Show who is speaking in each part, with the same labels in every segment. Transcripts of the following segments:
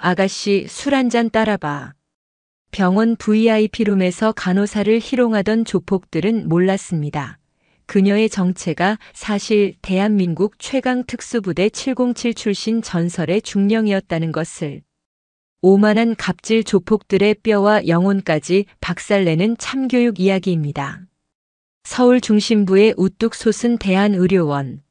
Speaker 1: 아가씨 술 한 잔 따라봐. 병원 VIP룸에서 간호사를 희롱하던 조폭들은 몰랐습니다. 그녀의 정체가 사실 대한민국 최강 특수부대 707 출신 전설의 중령이었다는 것을. 오만한 갑질 조폭들의 뼈와 영혼까지 박살내는 참교육 이야기입니다. 서울 중심부에 우뚝 솟은 대한의료원.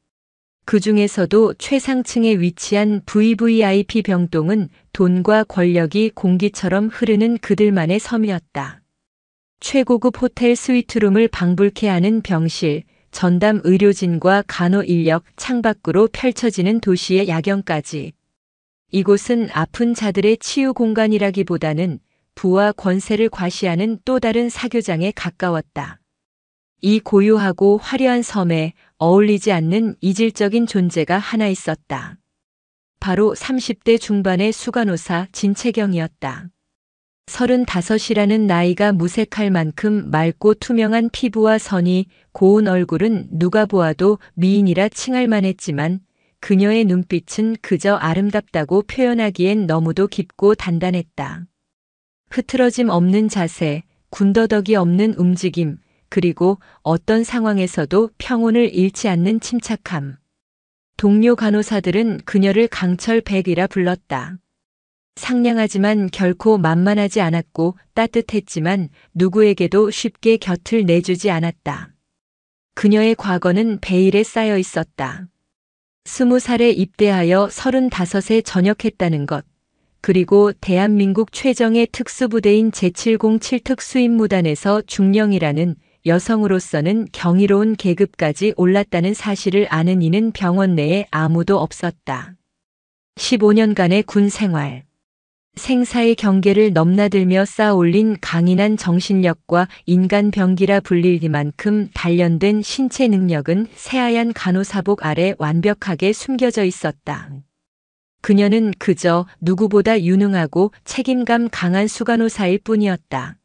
Speaker 1: 그 중에서도 최상층에 위치한 VVIP 병동은 돈과 권력이 공기처럼 흐르는 그들만의 섬이었다. 최고급 호텔 스위트룸을 방불케 하는 병실, 전담 의료진과 간호 인력, 창밖으로 펼쳐지는 도시의 야경까지. 이곳은 아픈 자들의 치유 공간이라기보다는 부와 권세를 과시하는 또 다른 사교장에 가까웠다. 이 고요하고 화려한 섬에 어울리지 않는 이질적인 존재가 하나 있었다. 바로 30대 중반의 수간호사 진채경이었다. 35이라는 나이가 무색할 만큼 맑고 투명한 피부와 선이 고운 얼굴은 누가 보아도 미인이라 칭할 만했지만 그녀의 눈빛은 그저 아름답다고 표현하기엔 너무도 깊고 단단했다. 흐트러짐 없는 자세, 군더더기 없는 움직임, 그리고 어떤 상황에서도 평온을 잃지 않는 침착함. 동료 간호사들은 그녀를 강철 백이라 불렀다. 상냥하지만 결코 만만하지 않았고 따뜻했지만 누구에게도 쉽게 곁을 내주지 않았다. 그녀의 과거는 베일에 쌓여 있었다. 20살에 입대하여 35에 전역했다는 것. 그리고 대한민국 최정예 특수부대인 제707 특수임무단에서 중령이라는 여성으로서는 경이로운 계급까지 올랐다는 사실을 아는 이는 병원 내에 아무도 없었다. 15년간의 군 생활. 생사의 경계를 넘나들며 쌓아올린 강인한 정신력과 인간 병기라 불릴 만큼 단련된 신체 능력은 새하얀 간호사복 아래 완벽하게 숨겨져 있었다. 그녀는 그저 누구보다 유능하고 책임감 강한 수간호사일 뿐이었다.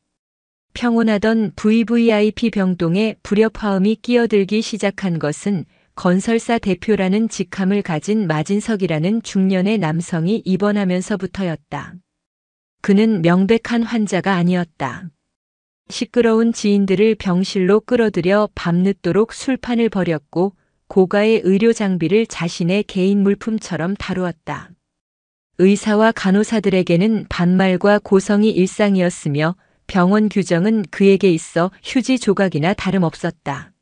Speaker 1: 평온하던 VVIP 병동에 불협화음이 끼어들기 시작한 것은 건설사 대표라는 직함을 가진 마진석이라는 중년의 남성이 입원하면서부터였다. 그는 명백한 환자가 아니었다. 시끄러운 지인들을 병실로 끌어들여 밤늦도록 술판을 벌였고 고가의 의료 장비를 자신의 개인 물품처럼 다루었다. 의사와 간호사들에게는 반말과 고성이 일상이었으며 병원 규정은 그에게 있어 휴지 조각이나 다름없었다.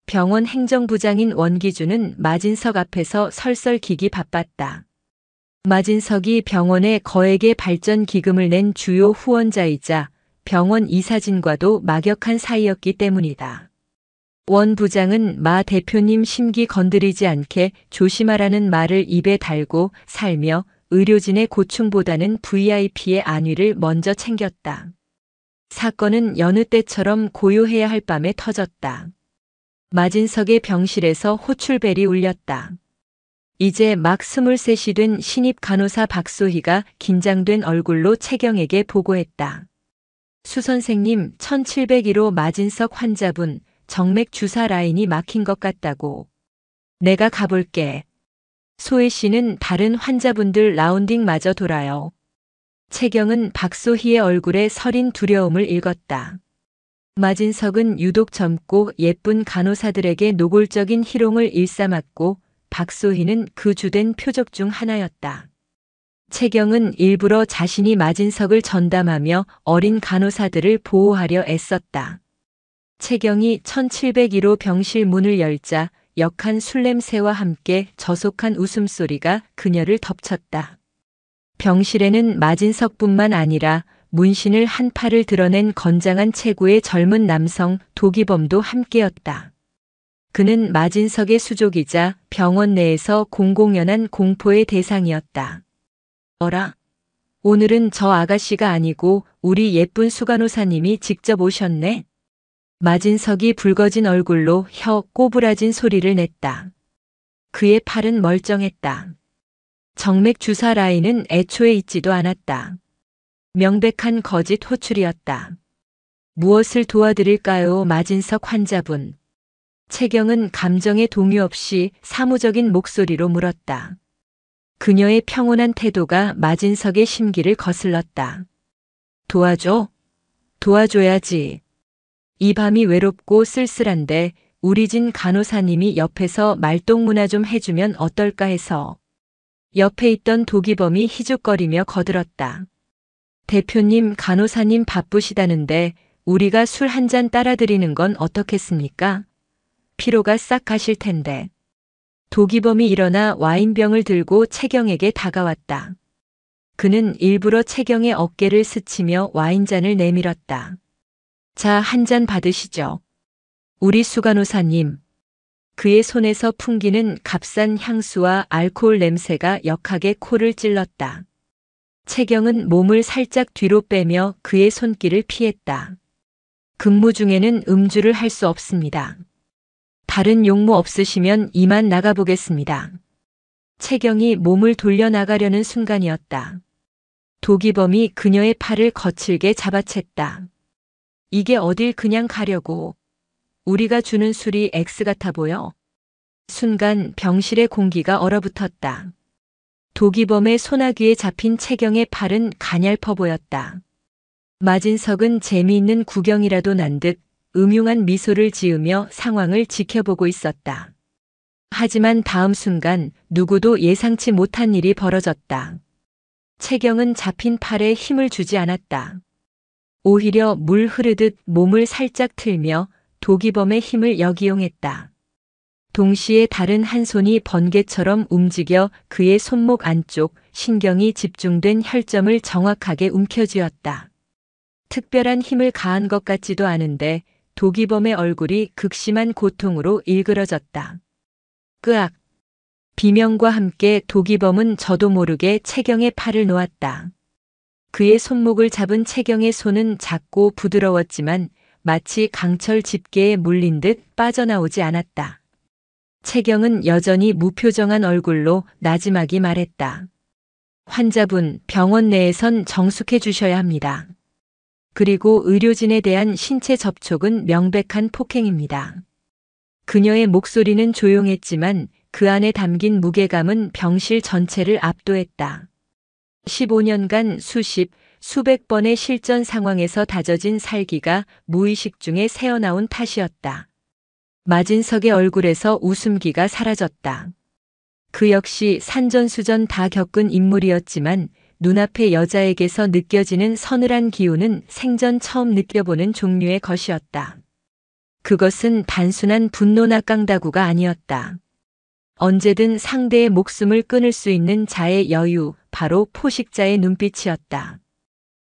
Speaker 1: 병원 행정부장인 원기준은 마진석 앞에서 설설기기 바빴다. 마진석이 병원에 거액의 발전 기금을 낸 주요 후원자이자 병원 이사진과도 막역한 사이였기 때문이다. 원 부장은 마 대표님 심기 건드리지 않게 조심하라는 말을 입에 달고 살며 의료진의 고충보다는 VIP의 안위를 먼저 챙겼다. 사건은 여느 때처럼 고요해야 할 밤에 터졌다. 마진석의 병실에서 호출벨이 울렸다. 이제 막 23이 된 신입 간호사 박소희가 긴장된 얼굴로 채경에게 보고했다. 수 선생님, 1701호 마진석 환자분, 정맥 주사 라인이 막힌 것 같다고. 내가 가볼게. 소혜 씨는 다른 환자분들 라운딩마저 돌아요. 채경은 박소희의 얼굴에 서린 두려움을 읽었다. 마진석은 유독 젊고 예쁜 간호사들에게 노골적인 희롱을 일삼았고 박소희는 그 주된 표적 중 하나였다. 채경은 일부러 자신이 마진석을 전담하며 어린 간호사들을 보호하려 애썼다. 채경이 1701호 병실 문을 열자 역한 술냄새와 함께 저속한 웃음소리가 그녀를 덮쳤다. 병실에는 마진석뿐만 아니라 문신을 한 팔을 드러낸 건장한 체구의 젊은 남성 도기범도 함께였다. 그는 마진석의 수족이자 병원 내에서 공공연한 공포의 대상이었다. 어라? 오늘은 저 아가씨가 아니고 우리 예쁜 수간호사님이 직접 오셨네? 마진석이 붉어진 얼굴로 혀 꼬부라진 소리를 냈다. 그의 팔은 멀쩡했다. 정맥 주사 라인은 애초에 있지도 않았다. 명백한 거짓 호출이었다. 무엇을 도와드릴까요, 마진석 환자분? 채경은 감정의 동요 없이 사무적인 목소리로 물었다. 그녀의 평온한 태도가 마진석의 심기를 거슬렀다. 도와줘? 도와줘야지. 이 밤이 외롭고 쓸쓸한데 우리 진 간호사님이 옆에서 말동무나 좀 해주면 어떨까 해서. 옆에 있던 도기범이 희죽거리며 거들었다. 대표님, 간호사님 바쁘시다는데 우리가 술 한 잔 따라드리는 건 어떻겠습니까? 피로가 싹 가실 텐데. 도기범이 일어나 와인병을 들고 채경에게 다가왔다. 그는 일부러 채경의 어깨를 스치며 와인잔을 내밀었다. 자, 한 잔 받으시죠. 우리 수간호사님. 그의 손에서 풍기는 값싼 향수와 알코올 냄새가 역하게 코를 찔렀다. 채경은 몸을 살짝 뒤로 빼며 그의 손길을 피했다. 근무 중에는 음주를 할 수 없습니다. 다른 용무 없으시면 이만 나가보겠습니다. 채경이 몸을 돌려나가려는 순간이었다. 도기범이 그녀의 팔을 거칠게 잡아챘다. 이게 어딜 그냥 가려고. 우리가 주는 술이 X 같아 보여. 순간 병실의 공기가 얼어붙었다. 도기범의 소나귀에 잡힌 채경의 팔은 가냘퍼 보였다. 마진석은 재미있는 구경이라도 난 듯 음흉한 미소를 지으며 상황을 지켜보고 있었다. 하지만 다음 순간 누구도 예상치 못한 일이 벌어졌다. 채경은 잡힌 팔에 힘을 주지 않았다. 오히려 물 흐르듯 몸을 살짝 틀며 도기범의 힘을 역이용했다. 동시에 다른 한 손이 번개처럼 움직여 그의 손목 안쪽 신경이 집중된 혈점을 정확하게 움켜쥐었다. 특별한 힘을 가한 것 같지도 않은데 도기범의 얼굴이 극심한 고통으로 일그러졌다. 끄악. 비명과 함께 도기범은 저도 모르게 채경의 팔을 놓았다. 그의 손목을 잡은 채경의 손은 작고 부드러웠지만 마치 강철 집게에 물린 듯 빠져나오지 않았다. 채경은 여전히 무표정한 얼굴로 나지막이 말했다. 환자분, 병원 내에선 정숙해 주셔야 합니다. 그리고 의료진에 대한 신체 접촉은 명백한 폭행입니다. 그녀의 목소리는 조용했지만 그 안에 담긴 무게감은 병실 전체를 압도했다. 15년간 수백 번의 실전 상황에서 다져진 살기가 무의식 중에 새어나온 탓이었다. 마진석의 얼굴에서 웃음기가 사라졌다. 그 역시 산전수전 다 겪은 인물이었지만 눈앞의 여자에게서 느껴지는 서늘한 기운은 생전 처음 느껴보는 종류의 것이었다. 그것은 단순한 분노나 깡다구가 아니었다. 언제든 상대의 목숨을 끊을 수 있는 자의 여유, 바로 포식자의 눈빛이었다.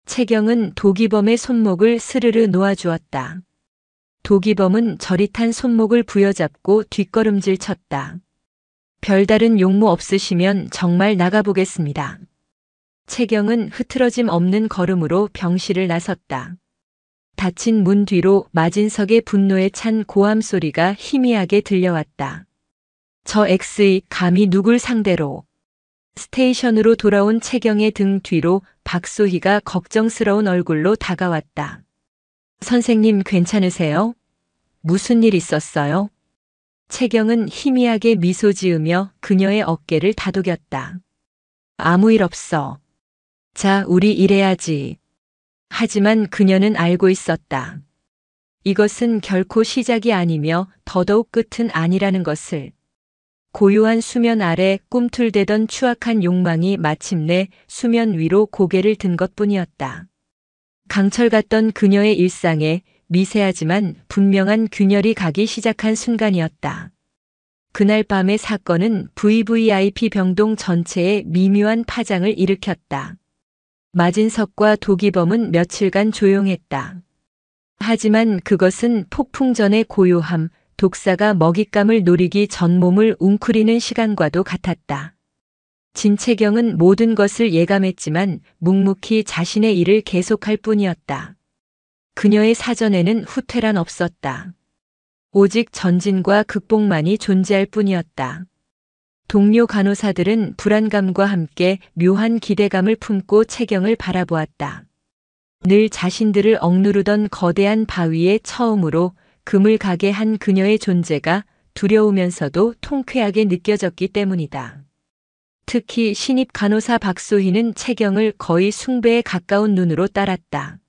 Speaker 1: 채경은 도기범의 손목을 스르르 놓아주었다. 도기범은 저릿한 손목을 부여잡고 뒷걸음질 쳤다. 별다른 용무 없으시면 정말 나가보겠습니다. 채경은 흐트러짐 없는 걸음으로 병실을 나섰다. 닫힌 문 뒤로 마진석의 분노에 찬 고함 소리가 희미하게 들려왔다. 저 X이 감히 누굴 상대로. 스테이션으로 돌아온 채경의 등 뒤로 박소희가 걱정스러운 얼굴로 다가왔다. 선생님 괜찮으세요? 무슨 일 있었어요? 채경은 희미하게 미소 지으며 그녀의 어깨를 다독였다. 아무 일 없어. 자, 우리 일해야지. 하지만 그녀는 알고 있었다. 이것은 결코 시작이 아니며 더더욱 끝은 아니라는 것을. 고요한 수면 아래 꿈틀대던 추악한 욕망이 마침내 수면 위로 고개를 든 것뿐이었다. 강철 같던 그녀의 일상에 미세하지만 분명한 균열이 가기 시작한 순간이었다. 그날 밤의 사건은 VVIP 병동 전체에 미묘한 파장을 일으켰다. 마진석과 도기범은 며칠간 조용했다. 하지만 그것은 폭풍 전의 고요함, 독사가 먹잇감을 노리기 전 몸을 웅크리는 시간과도 같았다. 진채경은 모든 것을 예감했지만 묵묵히 자신의 일을 계속할 뿐이었다. 그녀의 사전에는 후퇴란 없었다. 오직 전진과 극복만이 존재할 뿐이었다. 동료 간호사들은 불안감과 함께 묘한 기대감을 품고 채경을 바라보았다. 늘 자신들을 억누르던 거대한 바위에 처음으로 금을 가게 한 그녀의 존재가 두려우면서도 통쾌하게 느껴졌기 때문이다. 특히 신입 간호사 박소희는 채경을 거의 숭배에 가까운 눈으로 따랐다.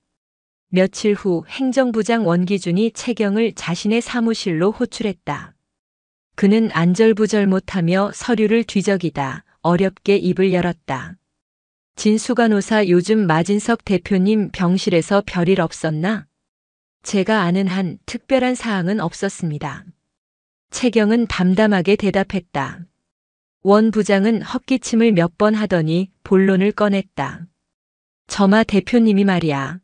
Speaker 1: 며칠 후 행정부장 원기준이 채경을 자신의 사무실로 호출했다. 그는 안절부절 못하며 서류를 뒤적이다 어렵게 입을 열었다. 진수 간호사 요즘 마진석 대표님 병실에서 별일 없었나? 제가 아는 한 특별한 사항은 없었습니다. 채경은 담담하게 대답했다. 원 부장은 헛기침을 몇 번 하더니 본론을 꺼냈다. 저마 대표님이 말이야.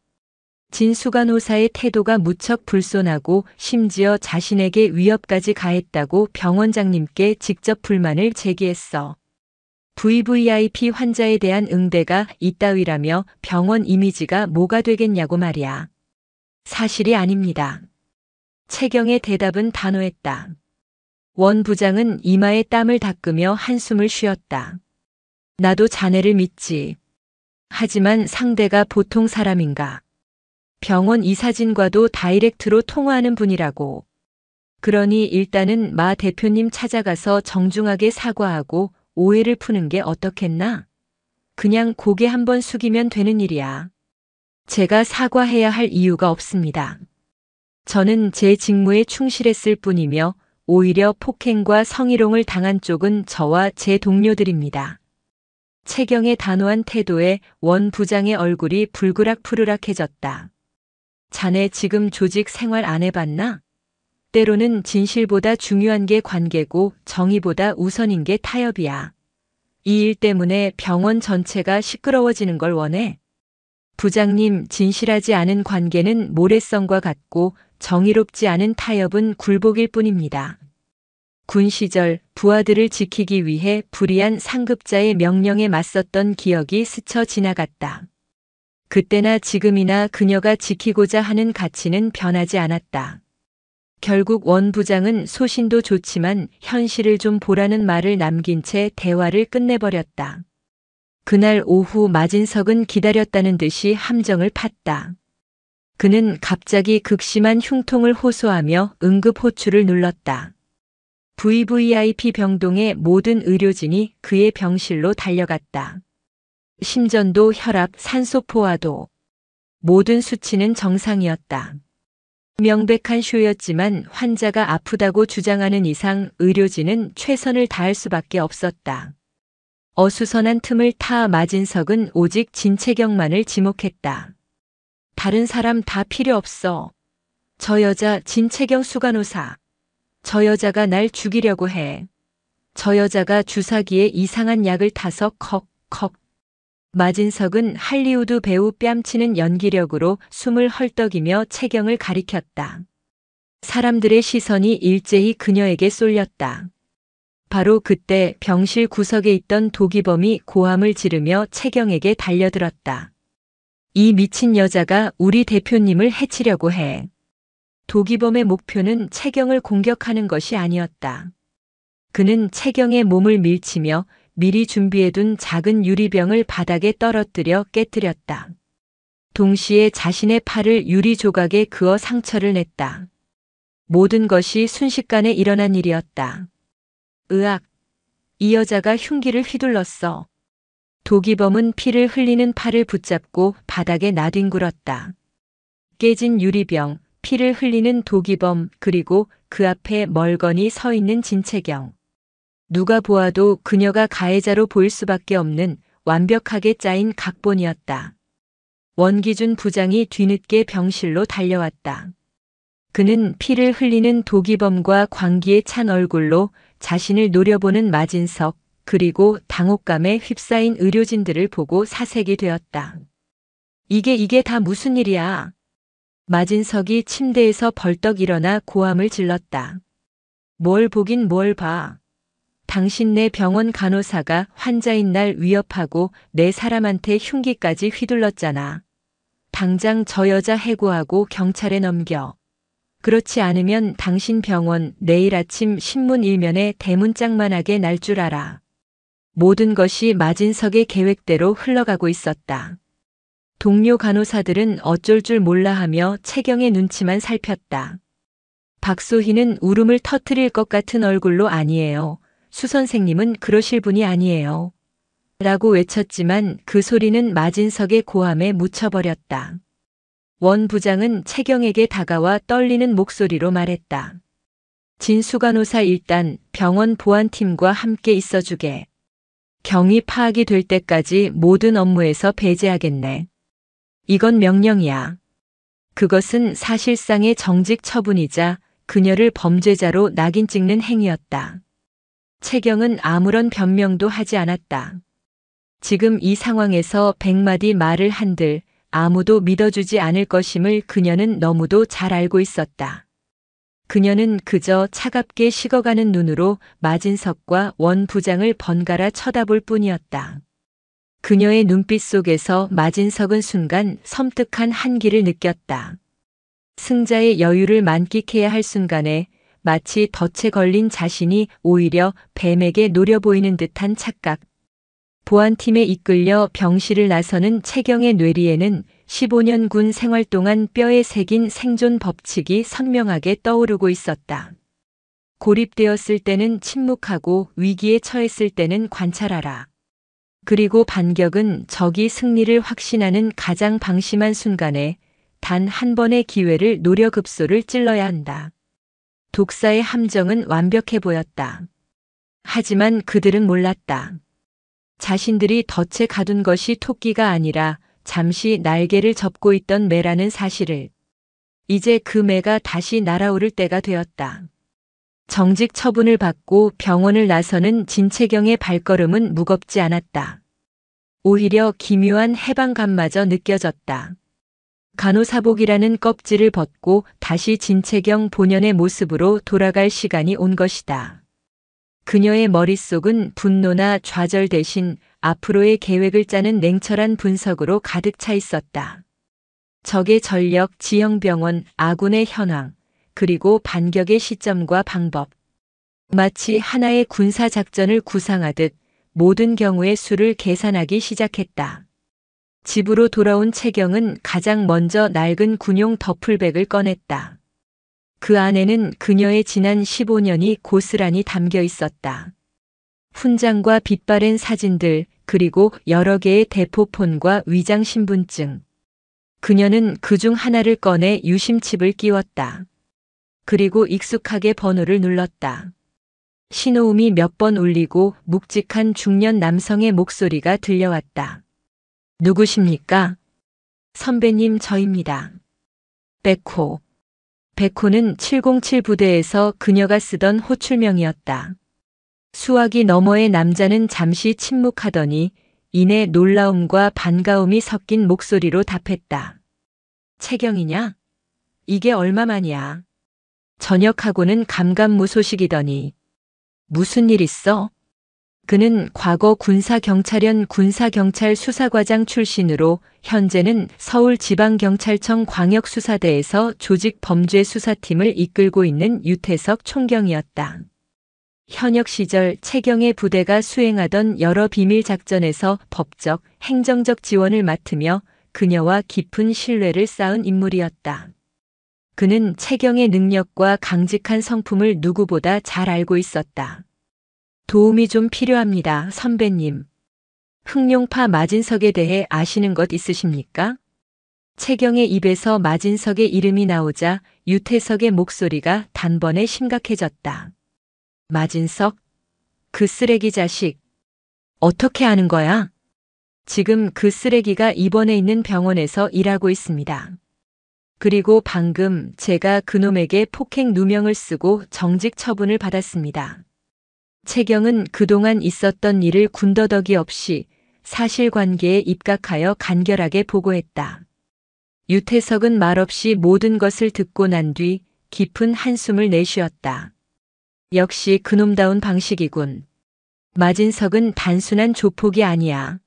Speaker 1: 진수 간호사의 태도가 무척 불손하고 심지어 자신에게 위협까지 가했다고 병원장님께 직접 불만을 제기했어. VVIP 환자에 대한 응대가 이따위라며 병원 이미지가 뭐가 되겠냐고 말이야. 사실이 아닙니다. 채경의 대답은 단호했다. 원 부장은 이마에 땀을 닦으며 한숨을 쉬었다. 나도 자네를 믿지. 하지만 상대가 보통 사람인가? 병원 이사진과도 다이렉트로 통화하는 분이라고. 그러니 일단은 마 대표님 찾아가서 정중하게 사과하고 오해를 푸는 게 어떻겠나? 그냥 고개 한번 숙이면 되는 일이야. 제가 사과해야 할 이유가 없습니다. 저는 제 직무에 충실했을 뿐이며 오히려 폭행과 성희롱을 당한 쪽은 저와 제 동료들입니다. 채경의 단호한 태도에 원 부장의 얼굴이 불그락푸르락해졌다. 자네 지금 조직 생활 안 해봤나? 때로는 진실보다 중요한 게 관계고 정의보다 우선인 게 타협이야. 이 일 때문에 병원 전체가 시끄러워지는 걸 원해? 부장님, 진실하지 않은 관계는 모래성과 같고 정의롭지 않은 타협은 굴복일 뿐입니다. 군 시절 부하들을 지키기 위해 불의한 상급자의 명령에 맞섰던 기억이 스쳐 지나갔다. 그때나 지금이나 그녀가 지키고자 하는 가치는 변하지 않았다. 결국 원 부장은 소신도 좋지만 현실을 좀 보라는 말을 남긴 채 대화를 끝내버렸다. 그날 오후 마진석은 기다렸다는 듯이 함정을 팠다. 그는 갑자기 극심한 흉통을 호소하며 응급호출을 눌렀다. VVIP 병동의 모든 의료진이 그의 병실로 달려갔다. 심전도, 혈압, 산소 포화도 모든 수치는 정상이었다. 명백한 쇼였지만 환자가 아프다고 주장하는 이상 의료진은 최선을 다할 수밖에 없었다. 어수선한 틈을 타 마진석은 오직 진채경만을 지목했다. 다른 사람 다 필요 없어. 저 여자 진채경 수간호사. 저 여자가 날 죽이려고 해. 저 여자가 주사기에 이상한 약을 타서 컥컥. 마진석은 할리우드 배우 뺨치는 연기력으로 숨을 헐떡이며 채경을 가리켰다. 사람들의 시선이 일제히 그녀에게 쏠렸다. 바로 그때 병실 구석에 있던 도기범이 고함을 지르며 채경에게 달려들었다. 이 미친 여자가 우리 대표님을 해치려고 해. 도기범의 목표는 채경을 공격하는 것이 아니었다. 그는 채경의 몸을 밀치며 미리 준비해둔 작은 유리병을 바닥에 떨어뜨려 깨뜨렸다. 동시에 자신의 팔을 유리 조각에 그어 상처를 냈다. 모든 것이 순식간에 일어난 일이었다. 으악! 이 여자가 흉기를 휘둘렀어. 도기범은 피를 흘리는 팔을 붙잡고 바닥에 나뒹굴었다. 깨진 유리병, 피를 흘리는 도기범, 그리고 그 앞에 멀거니 서 있는 진채경. 누가 보아도 그녀가 가해자로 보일 수밖에 없는 완벽하게 짜인 각본이었다. 원기준 부장이 뒤늦게 병실로 달려왔다. 그는 피를 흘리는 도기범과 광기에 찬 얼굴로 자신을 노려보는 마진석, 그리고 당혹감에 휩싸인 의료진들을 보고 사색이 되었다. 이게 다 무슨 일이야? 마진석이 침대에서 벌떡 일어나 고함을 질렀다. 뭘 보긴 뭘 봐. 당신네 병원 간호사가 환자인 날 위협하고 내 사람한테 흉기까지 휘둘렀잖아. 당장 저 여자 해고하고 경찰에 넘겨. 그렇지 않으면 당신 병원 내일 아침 신문 일면에 대문짝만하게 날 줄 알아. 모든 것이 마진석의 계획대로 흘러가고 있었다. 동료 간호사들은 어쩔 줄 몰라 하며 채경의 눈치만 살폈다. 박소희는 울음을 터뜨릴 것 같은 얼굴로 아니에요. 수 선생님은 그러실 분이 아니에요. 라고 외쳤지만 그 소리는 마진석의 고함에 묻혀버렸다. 원 부장은 채경에게 다가와 떨리는 목소리로 말했다. 진수 간호사 일단 병원 보안팀과 함께 있어주게. 경위 파악이 될 때까지 모든 업무에서 배제하겠네. 이건 명령이야. 그것은 사실상의 정직 처분이자 그녀를 범죄자로 낙인 찍는 행위였다. 채경은 아무런 변명도 하지 않았다. 지금 이 상황에서 100마디 말을 한들 아무도 믿어주지 않을 것임을 그녀는 너무도 잘 알고 있었다. 그녀는 그저 차갑게 식어가는 눈으로 마진석과 원 부장을 번갈아 쳐다볼 뿐이었다. 그녀의 눈빛 속에서 마진석은 순간 섬뜩한 한기를 느꼈다. 승자의 여유를 만끽해야 할 순간에 마치 덫에 걸린 자신이 오히려 뱀에게 노려 보이는 듯한 착각. 보안팀에 이끌려 병실을 나서는 채경의 뇌리에는 15년 군 생활 동안 뼈에 새긴 생존 법칙이 선명하게 떠오르고 있었다. 고립되었을 때는 침묵하고 위기에 처했을 때는 관찰하라. 그리고 반격은 적이 승리를 확신하는 가장 방심한 순간에 단 한 번의 기회를 노려 급소를 찔러야 한다. 독사의 함정은 완벽해 보였다. 하지만 그들은 몰랐다. 자신들이 덫에 가둔 것이 토끼가 아니라 잠시 날개를 접고 있던 매라는 사실을. 이제 그 매가 다시 날아오를 때가 되었다. 정직 처분을 받고 병원을 나서는 진채경의 발걸음은 무겁지 않았다. 오히려 기묘한 해방감마저 느껴졌다. 간호사복이라는 껍질을 벗고 다시 진채경 본연의 모습으로 돌아갈 시간이 온 것이다. 그녀의 머릿속은 분노나 좌절 대신 앞으로의 계획을 짜는 냉철한 분석으로 가득 차 있었다. 적의 전력, 지형병원, 아군의 현황, 그리고 반격의 시점과 방법. 마치 하나의 군사작전을 구상하듯 모든 경우의 수를 계산하기 시작했다. 집으로 돌아온 채경은 가장 먼저 낡은 군용 더플백을 꺼냈다. 그 안에는 그녀의 지난 15년이 고스란히 담겨 있었다. 훈장과 빛바랜 사진들, 그리고 여러 개의 대포폰과 위장 신분증. 그녀는 그중 하나를 꺼내 유심칩을 끼웠다. 그리고 익숙하게 번호를 눌렀다. 신호음이 몇 번 울리고 묵직한 중년 남성의 목소리가 들려왔다. 누구십니까? 선배님, 저입니다. 백호. 백호는 707 부대에서 그녀가 쓰던 호출명이었다. 수화기 너머의 남자는 잠시 침묵하더니 이내 놀라움과 반가움이 섞인 목소리로 답했다. 채경이냐? 이게 얼마만이야? 전역하고는 감감무소식이더니. 무슨 일 있어? 그는 과거 군사경찰연 군사경찰 수사과장 출신으로 현재는 서울지방경찰청 광역수사대에서 조직범죄수사팀을 이끌고 있는 유태석 총경이었다. 현역 시절 채경의 부대가 수행하던 여러 비밀작전에서 법적, 행정적 지원을 맡으며 그녀와 깊은 신뢰를 쌓은 인물이었다. 그는 채경의 능력과 강직한 성품을 누구보다 잘 알고 있었다. 도움이 좀 필요합니다, 선배님. 흑룡파 마진석에 대해 아시는 것 있으십니까? 채경의 입에서 마진석의 이름이 나오자 유태석의 목소리가 단번에 심각해졌다. 마진석? 그 쓰레기 자식. 어떻게 아는 거야? 지금 그 쓰레기가 입원해 있는 병원에서 일하고 있습니다. 그리고 방금 제가 그놈에게 폭행 누명을 쓰고 정직 처분을 받았습니다. 채경은 그동안 있었던 일을 군더더기 없이 사실관계에 입각하여 간결하게 보고했다. 유태석은 말없이 모든 것을 듣고 난 뒤 깊은 한숨을 내쉬었다. 역시 그놈다운 방식이군. 마진석은 단순한 조폭이 아니야.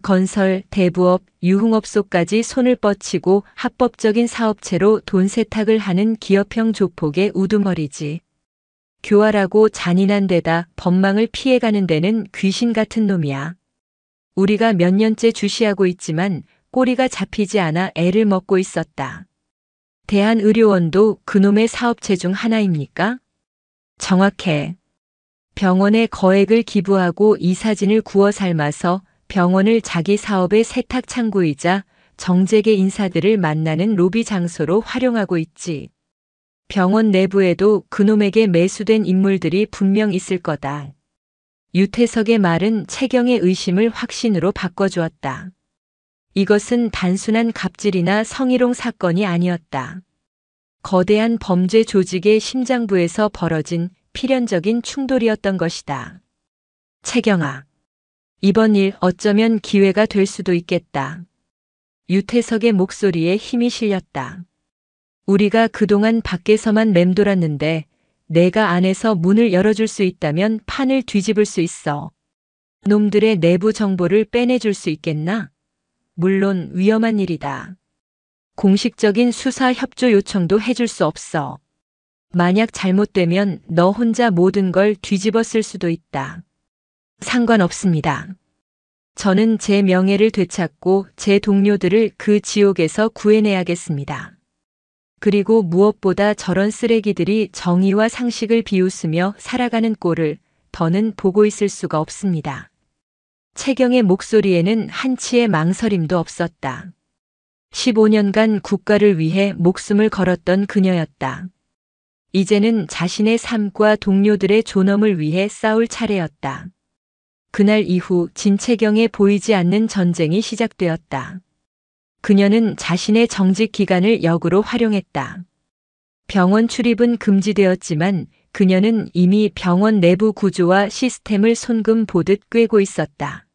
Speaker 1: 건설, 대부업, 유흥업소까지 손을 뻗치고 합법적인 사업체로 돈 세탁을 하는 기업형 조폭의 우두머리지. 교활하고 잔인한 데다 법망을 피해가는 데는 귀신 같은 놈이야. 우리가 몇 년째 주시하고 있지만 꼬리가 잡히지 않아 애를 먹고 있었다. 대한의료원도 그놈의 사업체 중 하나입니까? 정확해. 병원에 거액을 기부하고 이 사진을 구워 삶아서 병원을 자기 사업의 세탁 창구이자 정재계 인사들을 만나는 로비 장소로 활용하고 있지. 병원 내부에도 그놈에게 매수된 인물들이 분명 있을 거다. 유태석의 말은 채경의 의심을 확신으로 바꿔주었다. 이것은 단순한 갑질이나 성희롱 사건이 아니었다. 거대한 범죄 조직의 심장부에서 벌어진 필연적인 충돌이었던 것이다. 채경아, 이번 일 어쩌면 기회가 될 수도 있겠다. 유태석의 목소리에 힘이 실렸다. 우리가 그동안 밖에서만 맴돌았는데 내가 안에서 문을 열어줄 수 있다면 판을 뒤집을 수 있어. 놈들의 내부 정보를 빼내줄 수 있겠나? 물론 위험한 일이다. 공식적인 수사 협조 요청도 해줄 수 없어. 만약 잘못되면 너 혼자 모든 걸 뒤집어 쓸 수도 있다. 상관없습니다. 저는 제 명예를 되찾고 제 동료들을 그 지옥에서 구해내야겠습니다. 그리고 무엇보다 저런 쓰레기들이 정의와 상식을 비웃으며 살아가는 꼴을 더는 보고 있을 수가 없습니다. 채경의 목소리에는 한치의 망설임도 없었다. 15년간 국가를 위해 목숨을 걸었던 그녀였다. 이제는 자신의 삶과 동료들의 존엄을 위해 싸울 차례였다. 그날 이후 진채경에 보이지 않는 전쟁이 시작되었다. 그녀는 자신의 정직 기간을 역으로 활용했다. 병원 출입은 금지되었지만 그녀는 이미 병원 내부 구조와 시스템을 손금 보듯 꿰고 있었다.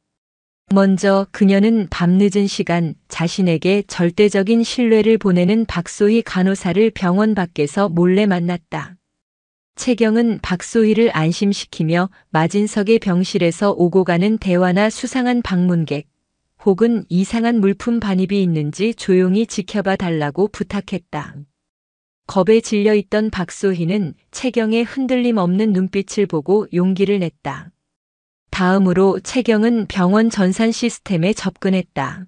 Speaker 1: 먼저 그녀는 밤늦은 시간 자신에게 절대적인 신뢰를 보내는 박소희 간호사를 병원 밖에서 몰래 만났다. 채경은 박소희를 안심시키며 마진석의 병실에서 오고 가는 대화나 수상한 방문객, 혹은 이상한 물품 반입이 있는지 조용히 지켜봐 달라고 부탁했다. 겁에 질려있던 박소희는 채경의 흔들림 없는 눈빛을 보고 용기를 냈다. 다음으로 채경은 병원 전산 시스템에 접근했다.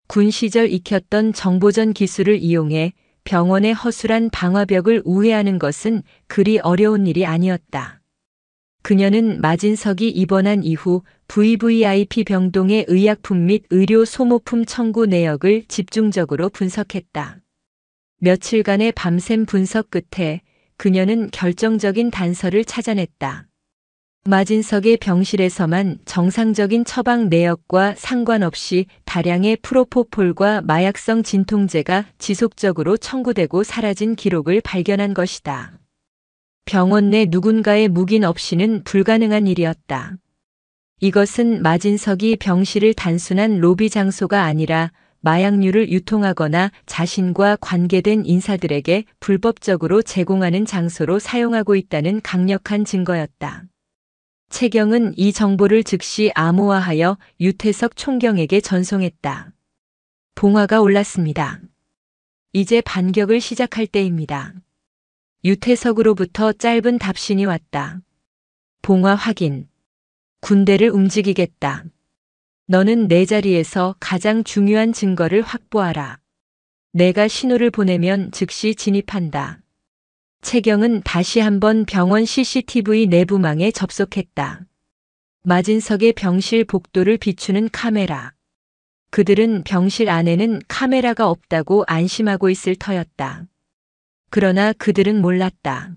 Speaker 1: 군 시절 익혔던 정보전 기술을 이용해 병원의 허술한 방화벽을 우회하는 것은 그리 어려운 일이 아니었다. 그녀는 마진석이 입원한 이후 VVIP 병동의 의약품 및 의료 소모품 청구 내역을 집중적으로 분석했다. 며칠간의 밤샘 분석 끝에 그녀는 결정적인 단서를 찾아냈다. 마진석의 병실에서만 정상적인 처방 내역과 상관없이 다량의 프로포폴과 마약성 진통제가 지속적으로 청구되고 사라진 기록을 발견한 것이다. 병원 내 누군가의 묵인 없이는 불가능한 일이었다. 이것은 마진석이 병실을 단순한 로비 장소가 아니라 마약류를 유통하거나 자신과 관계된 인사들에게 불법적으로 제공하는 장소로 사용하고 있다는 강력한 증거였다. 채경은 이 정보를 즉시 암호화하여 유태석 총경에게 전송했다. 봉화가 올랐습니다. 이제 반격을 시작할 때입니다. 유태석으로부터 짧은 답신이 왔다. 봉화 확인. 군대를 움직이겠다. 너는 내 자리에서 가장 중요한 증거를 확보하라. 내가 신호를 보내면 즉시 진입한다. 채경은 다시 한번 병원 CCTV 내부망에 접속했다. 마진석의 병실 복도를 비추는 카메라. 그들은 병실 안에는 카메라가 없다고 안심하고 있을 터였다. 그러나 그들은 몰랐다.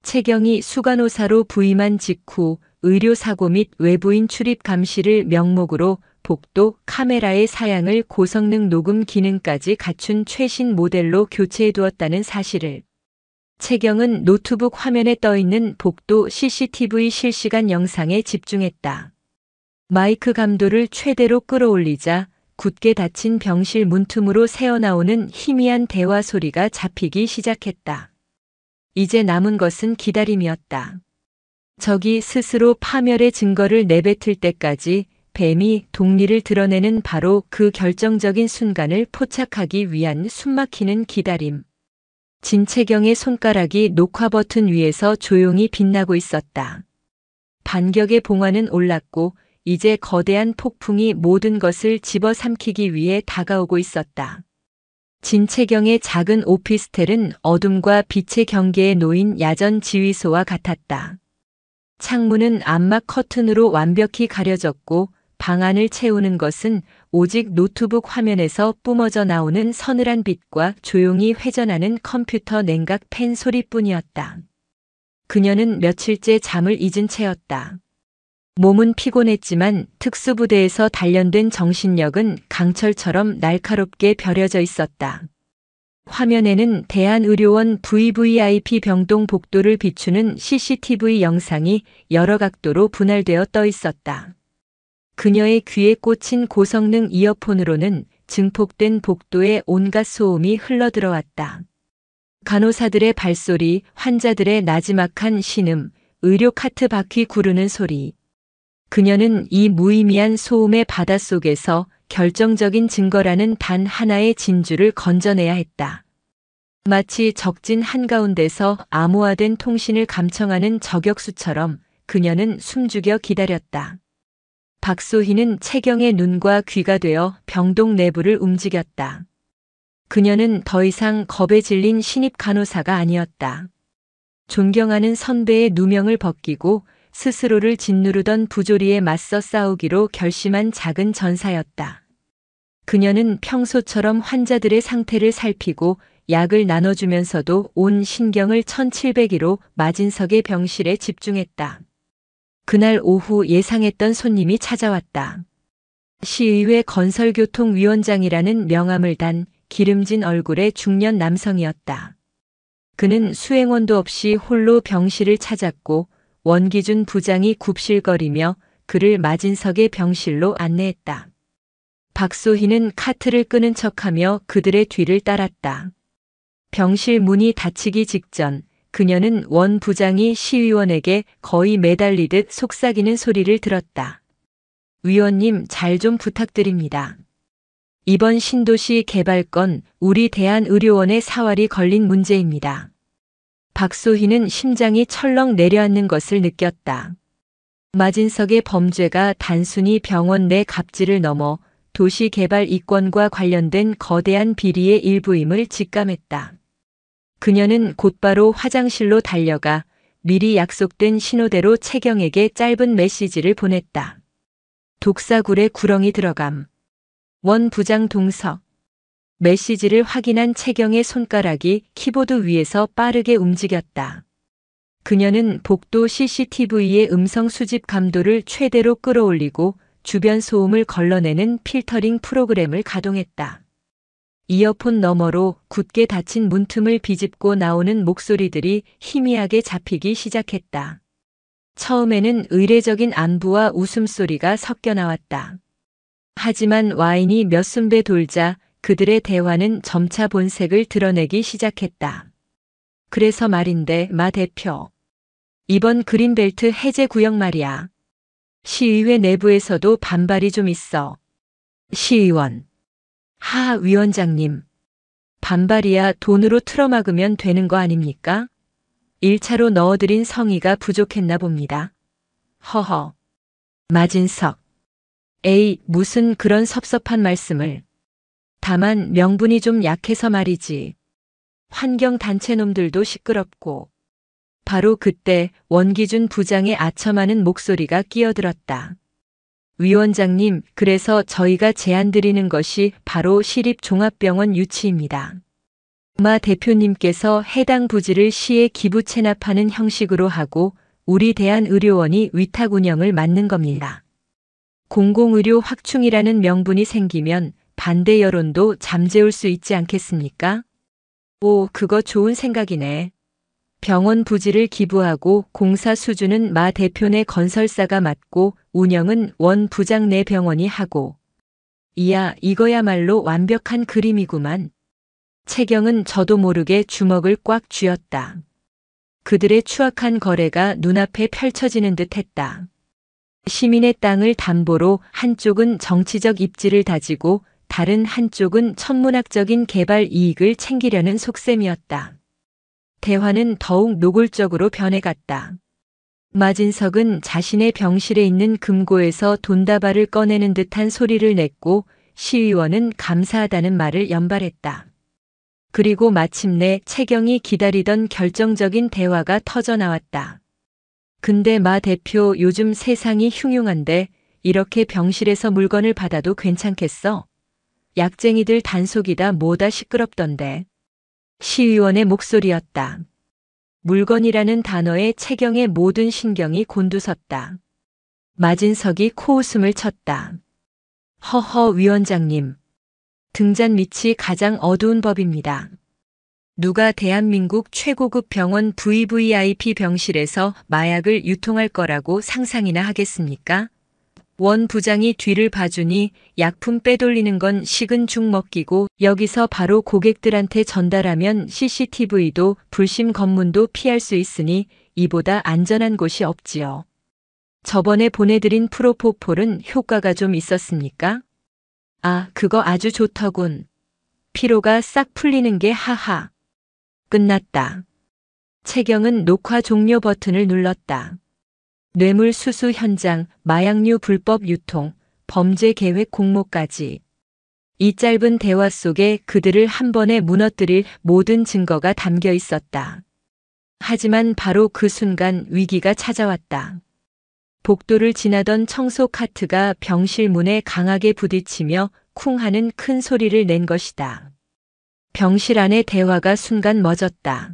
Speaker 1: 채경이 수간호사로 부임한 직후 의료사고 및 외부인 출입 감시를 명목으로 복도 카메라의 사양을 고성능 녹음 기능까지 갖춘 최신 모델로 교체해 두었다는 사실을 채경은 노트북 화면에 떠있는 복도 CCTV 실시간 영상에 집중했다. 마이크 감도를 최대로 끌어올리자 굳게 닫힌 병실 문틈으로 새어나오는 희미한 대화 소리가 잡히기 시작했다. 이제 남은 것은 기다림이었다. 적이 스스로 파멸의 증거를 내뱉을 때까지 뱀이 독리를 드러내는 바로 그 결정적인 순간을 포착하기 위한 숨막히는 기다림. 진채경의 손가락이 녹화 버튼 위에서 조용히 빛나고 있었다. 반격의 봉화는 올랐고 이제 거대한 폭풍이 모든 것을 집어삼키기 위해 다가오고 있었다. 진채경의 작은 오피스텔은 어둠과 빛의 경계에 놓인 야전 지휘소와 같았다. 창문은 암막 커튼으로 완벽히 가려졌고 방 안을 채우는 것은 오직 노트북 화면에서 뿜어져 나오는 서늘한 빛과 조용히 회전하는 컴퓨터 냉각 팬 소리뿐이었다. 그녀는 며칠째 잠을 잊은 채였다. 몸은 피곤했지만 특수부대에서 단련된 정신력은 강철처럼 날카롭게 벼려져 있었다. 화면에는 대한의료원 VVIP 병동 복도를 비추는 CCTV 영상이 여러 각도로 분할되어 떠 있었다. 그녀의 귀에 꽂힌 고성능 이어폰으로는 증폭된 복도에 온갖 소음이 흘러들어왔다. 간호사들의 발소리, 환자들의 나지막한 신음, 의료 카트 바퀴 구르는 소리. 그녀는 이 무의미한 소음의 바닷속에서 결정적인 증거라는 단 하나의 진주를 건져내야 했다. 마치 적진 한가운데서 암호화된 통신을 감청하는 저격수처럼 그녀는 숨죽여 기다렸다. 박소희는 채경의 눈과 귀가 되어 병동 내부를 움직였다. 그녀는 더 이상 겁에 질린 신입 간호사가 아니었다. 존경하는 선배의 누명을 벗기고 스스로를 짓누르던 부조리에 맞서 싸우기로 결심한 작은 전사였다. 그녀는 평소처럼 환자들의 상태를 살피고 약을 나눠주면서도 온 신경을 1701호 마진석의 병실에 집중했다. 그날 오후 예상했던 손님이 찾아왔다. 시의회 건설교통위원장이라는 명함을 단 기름진 얼굴의 중년 남성이었다. 그는 수행원도 없이 홀로 병실을 찾았고 원기준 부장이 굽실거리며 그를 마진석의 병실로 안내했다. 박소희는 카트를 끄는 척하며 그들의 뒤를 따랐다. 병실 문이 닫히기 직전 그녀는 원 부장이 시의원에게 거의 매달리듯 속삭이는 소리를 들었다. 위원님, 잘 좀 부탁드립니다. 이번 신도시 개발건 우리 대한의료원의 사활이 걸린 문제입니다. 박소희는 심장이 철렁 내려앉는 것을 느꼈다. 마진석의 범죄가 단순히 병원 내 갑질을 넘어 도시개발 이권과 관련된 거대한 비리의 일부임을 직감했다. 그녀는 곧바로 화장실로 달려가 미리 약속된 신호대로 채경에게 짧은 메시지를 보냈다. 독사굴에 구렁이 들어감. 원 부장 동석. 메시지를 확인한 채경의 손가락이 키보드 위에서 빠르게 움직였다. 그녀는 복도 CCTV의 음성 수집 감도를 최대로 끌어올리고 주변 소음을 걸러내는 필터링 프로그램을 가동했다. 이어폰 너머로 굳게 닫힌 문틈을 비집고 나오는 목소리들이 희미하게 잡히기 시작했다. 처음에는 의례적인 안부와 웃음소리가 섞여 나왔다. 하지만 와인이 몇 순배 돌자 그들의 대화는 점차 본색을 드러내기 시작했다. 그래서 말인데, 마 대표. 이번 그린벨트 해제 구역 말이야. 시의회 내부에서도 반발이 좀 있어. 시의원. 하 위원장님. 반발이야 돈으로 틀어막으면 되는 거 아닙니까? 1차로 넣어드린 성의가 부족했나 봅니다. 허허. 마진석. 에이, 무슨 그런 섭섭한 말씀을. 다만 명분이 좀 약해서 말이지. 환경단체놈들도 시끄럽고. 바로 그때 원기준 부장의 아첨하는 목소리가 끼어들었다. 위원장님, 그래서 저희가 제안드리는 것이 바로 시립종합병원 유치입니다. 마 대표님께서 해당 부지를 시에 기부 체납하는 형식으로 하고 우리 대한의료원이 위탁 운영을 맡는 겁니다. 공공의료 확충이라는 명분이 생기면 반대 여론도 잠재울 수 있지 않겠습니까? 오, 그거 좋은 생각이네. 병원 부지를 기부하고 공사 수주는 마 대표네 건설사가 맡고 운영은 원 부장 내 병원이 하고. 이야, 이거야말로 완벽한 그림이구만. 채경은 저도 모르게 주먹을 꽉 쥐었다. 그들의 추악한 거래가 눈앞에 펼쳐지는 듯 했다. 시민의 땅을 담보로 한쪽은 정치적 입지를 다지고 다른 한쪽은 천문학적인 개발 이익을 챙기려는 속셈이었다. 대화는 더욱 노골적으로 변해갔다. 마진석은 자신의 병실에 있는 금고에서 돈다발을 꺼내는 듯한 소리를 냈고 시의원은 감사하다는 말을 연발했다. 그리고 마침내 채경이 기다리던 결정적인 대화가 터져 나왔다. 근데 마 대표 요즘 세상이 흉흉한데 이렇게 병실에서 물건을 받아도 괜찮겠어? 약쟁이들 단속이다 뭐다 시끄럽던데. 시의원의 목소리였다. 물건이라는 단어에 채경의 모든 신경이 곤두섰다. 마진석이 코웃음을 쳤다. 허허 위원장님. 등잔 밑이 가장 어두운 법입니다. 누가 대한민국 최고급 병원 VVIP 병실에서 마약을 유통할 거라고 상상이나 하겠습니까? 원 부장이 뒤를 봐주니 약품 빼돌리는 건 식은 죽 먹기고 여기서 바로 고객들한테 전달하면 CCTV도 불심 검문도 피할 수 있으니 이보다 안전한 곳이 없지요. 저번에 보내드린 프로포폴은 효과가 좀 있었습니까? 아, 그거 아주 좋더군. 피로가 싹 풀리는 게 하하. 끝났다. 채경은 녹화 종료 버튼을 눌렀다. 뇌물수수 현장, 마약류 불법 유통, 범죄 계획 공모까지. 이 짧은 대화 속에 그들을 한 번에 무너뜨릴 모든 증거가 담겨 있었다. 하지만 바로 그 순간 위기가 찾아왔다. 복도를 지나던 청소 카트가 병실 문에 강하게 부딪히며 쿵 하는 큰 소리를 낸 것이다. 병실 안의 대화가 순간 멎었다.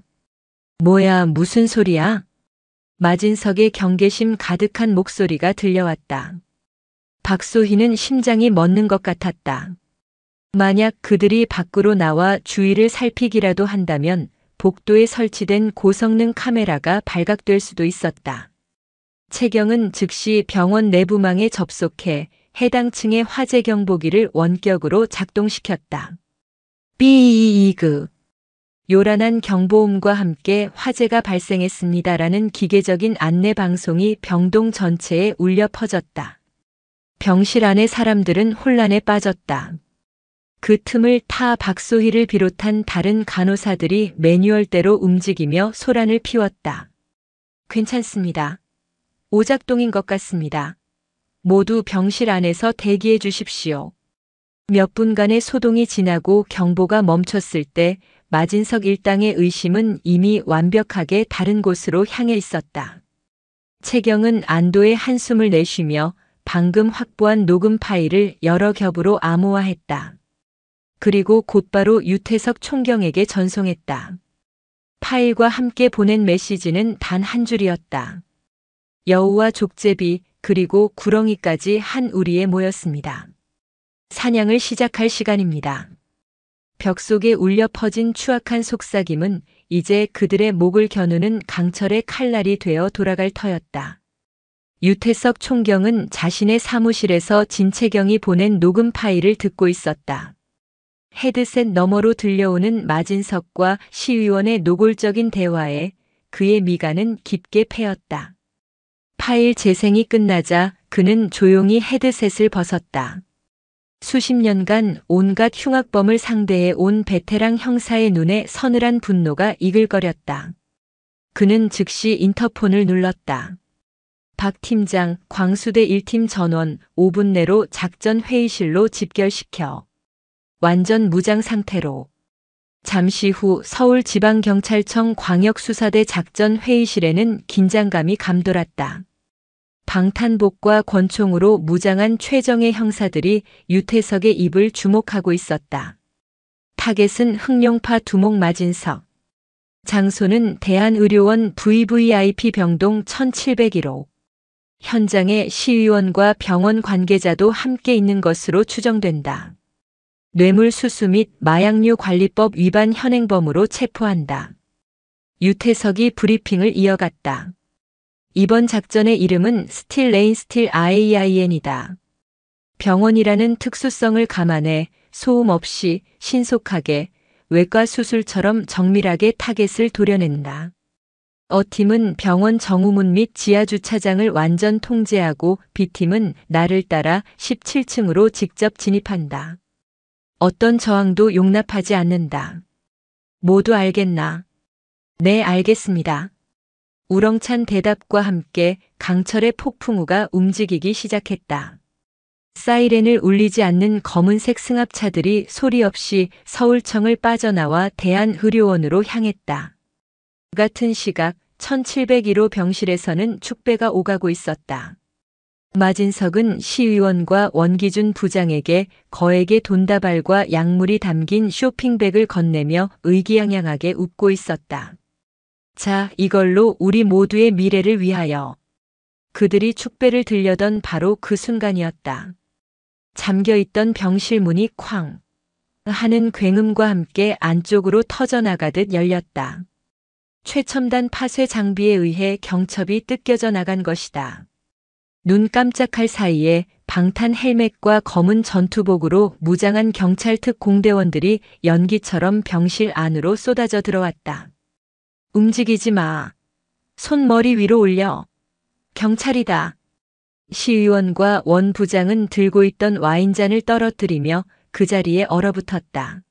Speaker 1: 뭐야, 무슨 소리야? 마진석의 경계심 가득한 목소리가 들려왔다. 박소희는 심장이 멎는 것 같았다. 만약 그들이 밖으로 나와 주위를 살피기라도 한다면 복도에 설치된 고성능 카메라가 발각될 수도 있었다. 채경은 즉시 병원 내부망에 접속해 해당 층의 화재 경보기를 원격으로 작동시켰다. 삐이이그. 요란한 경보음과 함께 화재가 발생했습니다라는 기계적인 안내 방송이 병동 전체에 울려 퍼졌다. 병실 안의 사람들은 혼란에 빠졌다. 그 틈을 타 박소희를 비롯한 다른 간호사들이 매뉴얼대로 움직이며 소란을 피웠다. 괜찮습니다. 오작동인 것 같습니다. 모두 병실 안에서 대기해 주십시오. 몇 분간의 소동이 지나고 경보가 멈췄을 때 마진석 일당의 의심은 이미 완벽하게 다른 곳으로 향해 있었다. 채경은 안도의 한숨을 내쉬며 방금 확보한 녹음 파일을 여러 겹으로 암호화했다. 그리고 곧바로 유태석 총경에게 전송했다. 파일과 함께 보낸 메시지는 단 한 줄이었다. 여우와 족제비 그리고 구렁이까지 한 우리에 모였습니다. 사냥을 시작할 시간입니다. 벽 속에 울려 퍼진 추악한 속삭임은 이제 그들의 목을 겨누는 강철의 칼날이 되어 돌아갈 터였다. 유태석 총경은 자신의 사무실에서 진채경이 보낸 녹음 파일을 듣고 있었다. 헤드셋 너머로 들려오는 마진석과 시의원의 노골적인 대화에 그의 미간은 깊게 패였다. 파일 재생이 끝나자 그는 조용히 헤드셋을 벗었다. 수십 년간 온갖 흉악범을 상대해 온 베테랑 형사의 눈에 서늘한 분노가 이글거렸다. 그는 즉시 인터폰을 눌렀다. 박 팀장, 광수대 1팀 전원 5분 내로 작전 회의실로 집결시켜. 완전 무장 상태로. 잠시 후 서울지방경찰청 광역수사대 작전 회의실에는 긴장감이 감돌았다. 방탄복과 권총으로 무장한 최정예 형사들이 유태석의 입을 주목하고 있었다. 타겟은 흑룡파 두목 마진석. 장소는 대한의료원 VVIP 병동 1701호. 현장에 시의원과 병원 관계자도 함께 있는 것으로 추정된다. 뇌물수수 및 마약류 관리법 위반 현행범으로 체포한다. 유태석이 브리핑을 이어갔다. 이번 작전의 이름은 스틸 레인 스틸 IAIN이다. 병원이라는 특수성을 감안해 소음 없이 신속하게 외과 수술처럼 정밀하게 타겟을 도려낸다. A팀은 병원 정후문 및 지하 주차장을 완전 통제하고 B팀은 나를 따라 17층으로 직접 진입한다. 어떤 저항도 용납하지 않는다. 모두 알겠나? 네, 알겠습니다. 우렁찬 대답과 함께 강철의 폭풍우가 움직이기 시작했다. 사이렌을 울리지 않는 검은색 승합차들이 소리 없이 서울청을 빠져나와 대한의료원으로 향했다. 같은 시각 1701호 병실에서는 축배가 오가고 있었다. 마진석은 시의원과 원기준 부장에게 거액의 돈다발과 약물이 담긴 쇼핑백을 건네며 의기양양하게 웃고 있었다. 자, 이걸로 우리 모두의 미래를 위하여. 그들이 축배를 들려던 바로 그 순간이었다. 잠겨있던 병실 문이 쾅 하는 굉음과 함께 안쪽으로 터져나가듯 열렸다. 최첨단 파쇄 장비에 의해 경첩이 뜯겨져 나간 것이다. 눈 깜짝할 사이에 방탄 헬멧과 검은 전투복으로 무장한 경찰 특공대원들이 연기처럼 병실 안으로 쏟아져 들어왔다. 움직이지 마. 손 머리 위로 올려. 경찰이다. 시의원과 원 부장은 들고 있던 와인잔을 떨어뜨리며 그 자리에 얼어붙었다.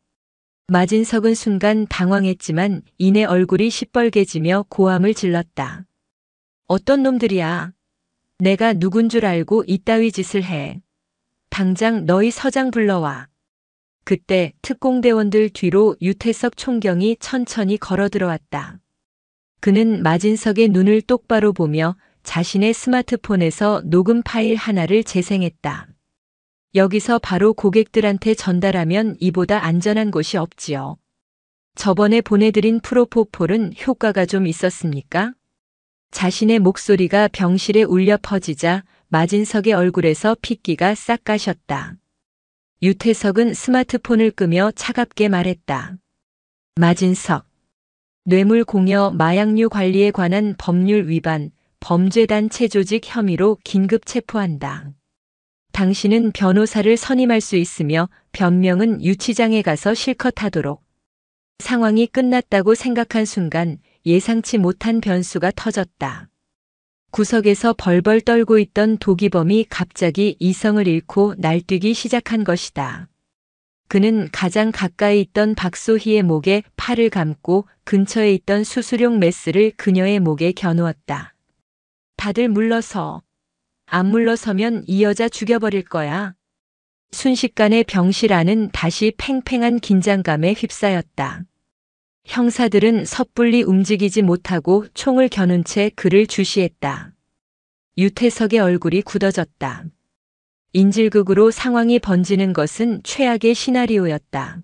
Speaker 1: 마진석은 순간 당황했지만 이내 얼굴이 시뻘개지며 고함을 질렀다. 어떤 놈들이야? 내가 누군 줄 알고 이따위 짓을 해. 당장 너희 서장 불러와. 그때 특공대원들 뒤로 유태석 총경이 천천히 걸어 들어왔다. 그는 마진석의 눈을 똑바로 보며 자신의 스마트폰에서 녹음 파일 하나를 재생했다. 여기서 바로 고객들한테 전달하면 이보다 안전한 곳이 없지요. 저번에 보내드린 프로포폴은 효과가 좀 있었습니까? 자신의 목소리가 병실에 울려 퍼지자 마진석의 얼굴에서 핏기가 싹 가셨다. 유태석은 스마트폰을 끄며 차갑게 말했다. 마진석. 뇌물공여 마약류 관리에 관한 법률 위반, 범죄단체 조직 혐의로 긴급 체포한다. 당신은 변호사를 선임할 수 있으며 변명은 유치장에 가서 실컷 하도록. 상황이 끝났다고 생각한 순간 예상치 못한 변수가 터졌다. 구석에서 벌벌 떨고 있던 도기범이 갑자기 이성을 잃고 날뛰기 시작한 것이다. 그는 가장 가까이 있던 박소희의 목에 팔을 감고 근처에 있던 수수용 메스를 그녀의 목에 겨누었다. 다들 물러서. 안 물러서면 이 여자 죽여버릴 거야. 순식간에 병실 안은 다시 팽팽한 긴장감에 휩싸였다. 형사들은 섣불리 움직이지 못하고 총을 겨눈 채 그를 주시했다. 유태석의 얼굴이 굳어졌다. 인질극으로 상황이 번지는 것은 최악의 시나리오였다.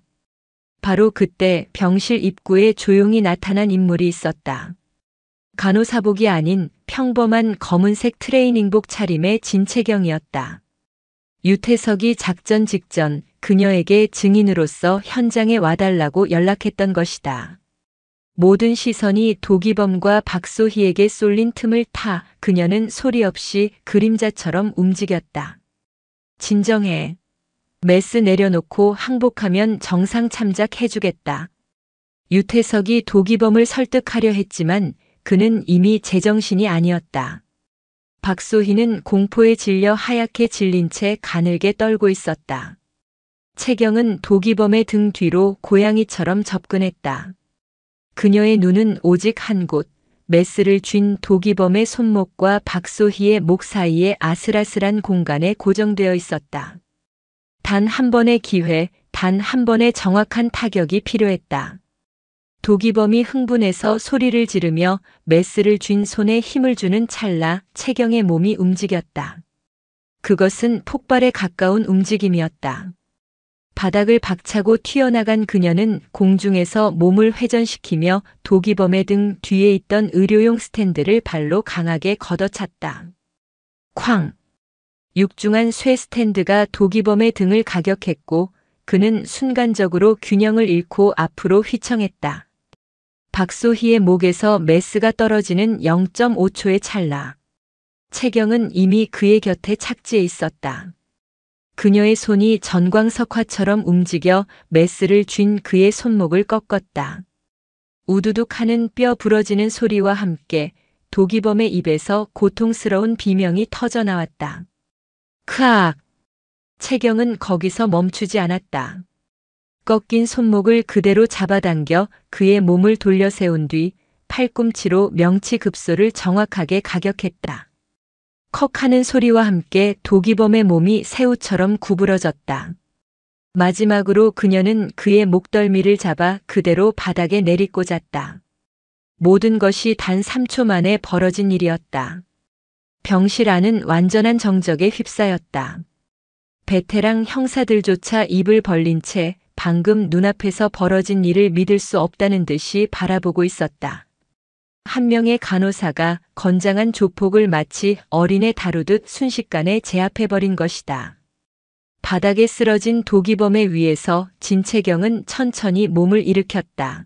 Speaker 1: 바로 그때 병실 입구에 조용히 나타난 인물이 있었다. 간호사복이 아닌 평범한 검은색 트레이닝복 차림의 진채경이었다. 유태석이 작전 직전 그녀에게 증인으로서 현장에 와달라고 연락했던 것이다. 모든 시선이 도기범과 박소희에게 쏠린 틈을 타 그녀는 소리 없이 그림자처럼 움직였다. 진정해. 메스 내려놓고 항복하면 정상 참작해주겠다. 유태석이 도기범을 설득하려 했지만 그는 이미 제정신이 아니었다. 박소희는 공포에 질려 하얗게 질린 채 가늘게 떨고 있었다. 채경은 도기범의 등 뒤로 고양이처럼 접근했다. 그녀의 눈은 오직 한 곳, 메스를 쥔 도기범의 손목과 박소희의 목 사이에 아슬아슬한 공간에 고정되어 있었다. 단 한 번의 기회, 단 한 번의 정확한 타격이 필요했다. 도기범이 흥분해서 소리를 지르며 메스를 쥔 손에 힘을 주는 찰나 채경의 몸이 움직였다. 그것은 폭발에 가까운 움직임이었다. 바닥을 박차고 튀어나간 그녀는 공중에서 몸을 회전시키며 도기범의 등 뒤에 있던 의료용 스탠드를 발로 강하게 걷어찼다. 쾅! 육중한 쇠 스탠드가 도기범의 등을 가격했고 그는 순간적으로 균형을 잃고 앞으로 휘청했다. 박소희의 목에서 메스가 떨어지는 0.5초의 찰나. 채경은 이미 그의 곁에 착지해 있었다. 그녀의 손이 전광석화처럼 움직여 메스를 쥔 그의 손목을 꺾었다. 우두둑 하는 뼈 부러지는 소리와 함께 도기범의 입에서 고통스러운 비명이 터져 나왔다. 크악! 채경은 거기서 멈추지 않았다. 꺾인 손목을 그대로 잡아당겨 그의 몸을 돌려 세운 뒤 팔꿈치로 명치급소를 정확하게 가격했다. 컥 하는 소리와 함께 도기범의 몸이 새우처럼 구부러졌다. 마지막으로 그녀는 그의 목덜미를 잡아 그대로 바닥에 내리꽂았다. 모든 것이 단 3초 만에 벌어진 일이었다. 병실 안은 완전한 정적에 휩싸였다. 베테랑 형사들조차 입을 벌린 채 방금 눈앞에서 벌어진 일을 믿을 수 없다는 듯이 바라보고 있었다. 한 명의 간호사가 건장한 조폭을 마치 어린애 다루듯 순식간에 제압해버린 것이다. 바닥에 쓰러진 도기범의 위에서 진채경은 천천히 몸을 일으켰다.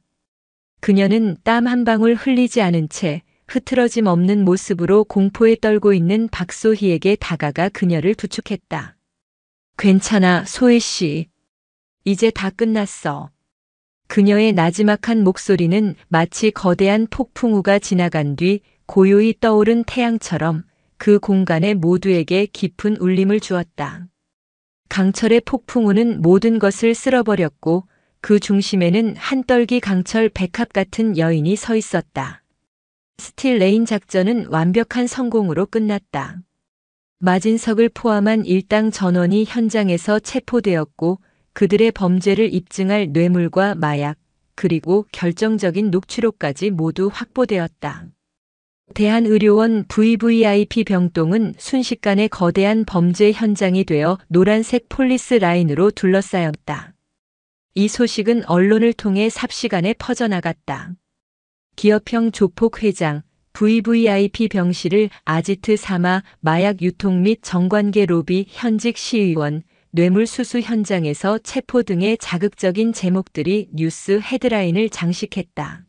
Speaker 1: 그녀는 땀 한 방울 흘리지 않은 채 흐트러짐 없는 모습으로 공포에 떨고 있는 박소희에게 다가가 그녀를 부축했다. 괜찮아, 소희 씨. 이제 다 끝났어. 그녀의 나지막한 목소리는 마치 거대한 폭풍우가 지나간 뒤 고요히 떠오른 태양처럼 그 공간에 모두에게 깊은 울림을 주었다. 강철의 폭풍우는 모든 것을 쓸어버렸고 그 중심에는 한떨기 강철 백합 같은 여인이 서 있었다. 스틸 레인 작전은 완벽한 성공으로 끝났다. 마진석을 포함한 일당 전원이 현장에서 체포되었고 그들의 범죄를 입증할 뇌물과 마약, 그리고 결정적인 녹취록까지 모두 확보되었다. 대한의료원 VVIP 병동은 순식간에 거대한 범죄 현장이 되어 노란색 폴리스 라인으로 둘러싸였다. 이 소식은 언론을 통해 삽시간에 퍼져나갔다. 기업형 조폭 회장, VVIP 병실을 아지트 삼아 마약 유통 및 정관계 로비 현직 시의원, 뇌물수수 현장에서 체포 등의 자극적인 제목들이 뉴스 헤드라인을 장식했다.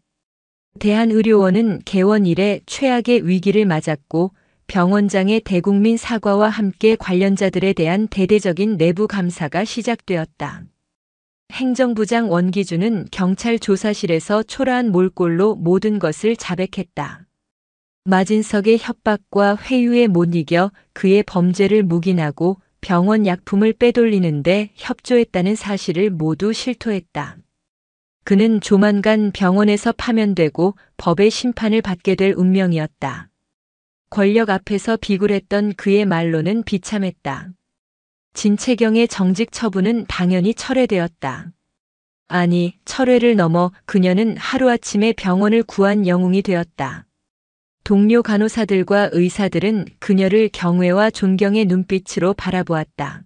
Speaker 1: 대한의료원은 개원 이래 최악의 위기를 맞았고 병원장의 대국민 사과와 함께 관련자들에 대한 대대적인 내부 감사가 시작되었다. 행정부장 원기준은 경찰 조사실에서 초라한 몰골로 모든 것을 자백했다. 마진석의 협박과 회유에 못 이겨 그의 범죄를 묵인하고 병원 약품을 빼돌리는데 협조했다는 사실을 모두 실토했다. 그는 조만간 병원에서 파면되고 법의 심판을 받게 될 운명이었다. 권력 앞에서 비굴했던 그의 말로는 비참했다. 진채경의 정직 처분은 당연히 철회되었다. 아니, 철회를 넘어 그녀는 하루아침에 병원을 구한 영웅이 되었다. 동료 간호사들과 의사들은 그녀를 경외와 존경의 눈빛으로 바라보았다.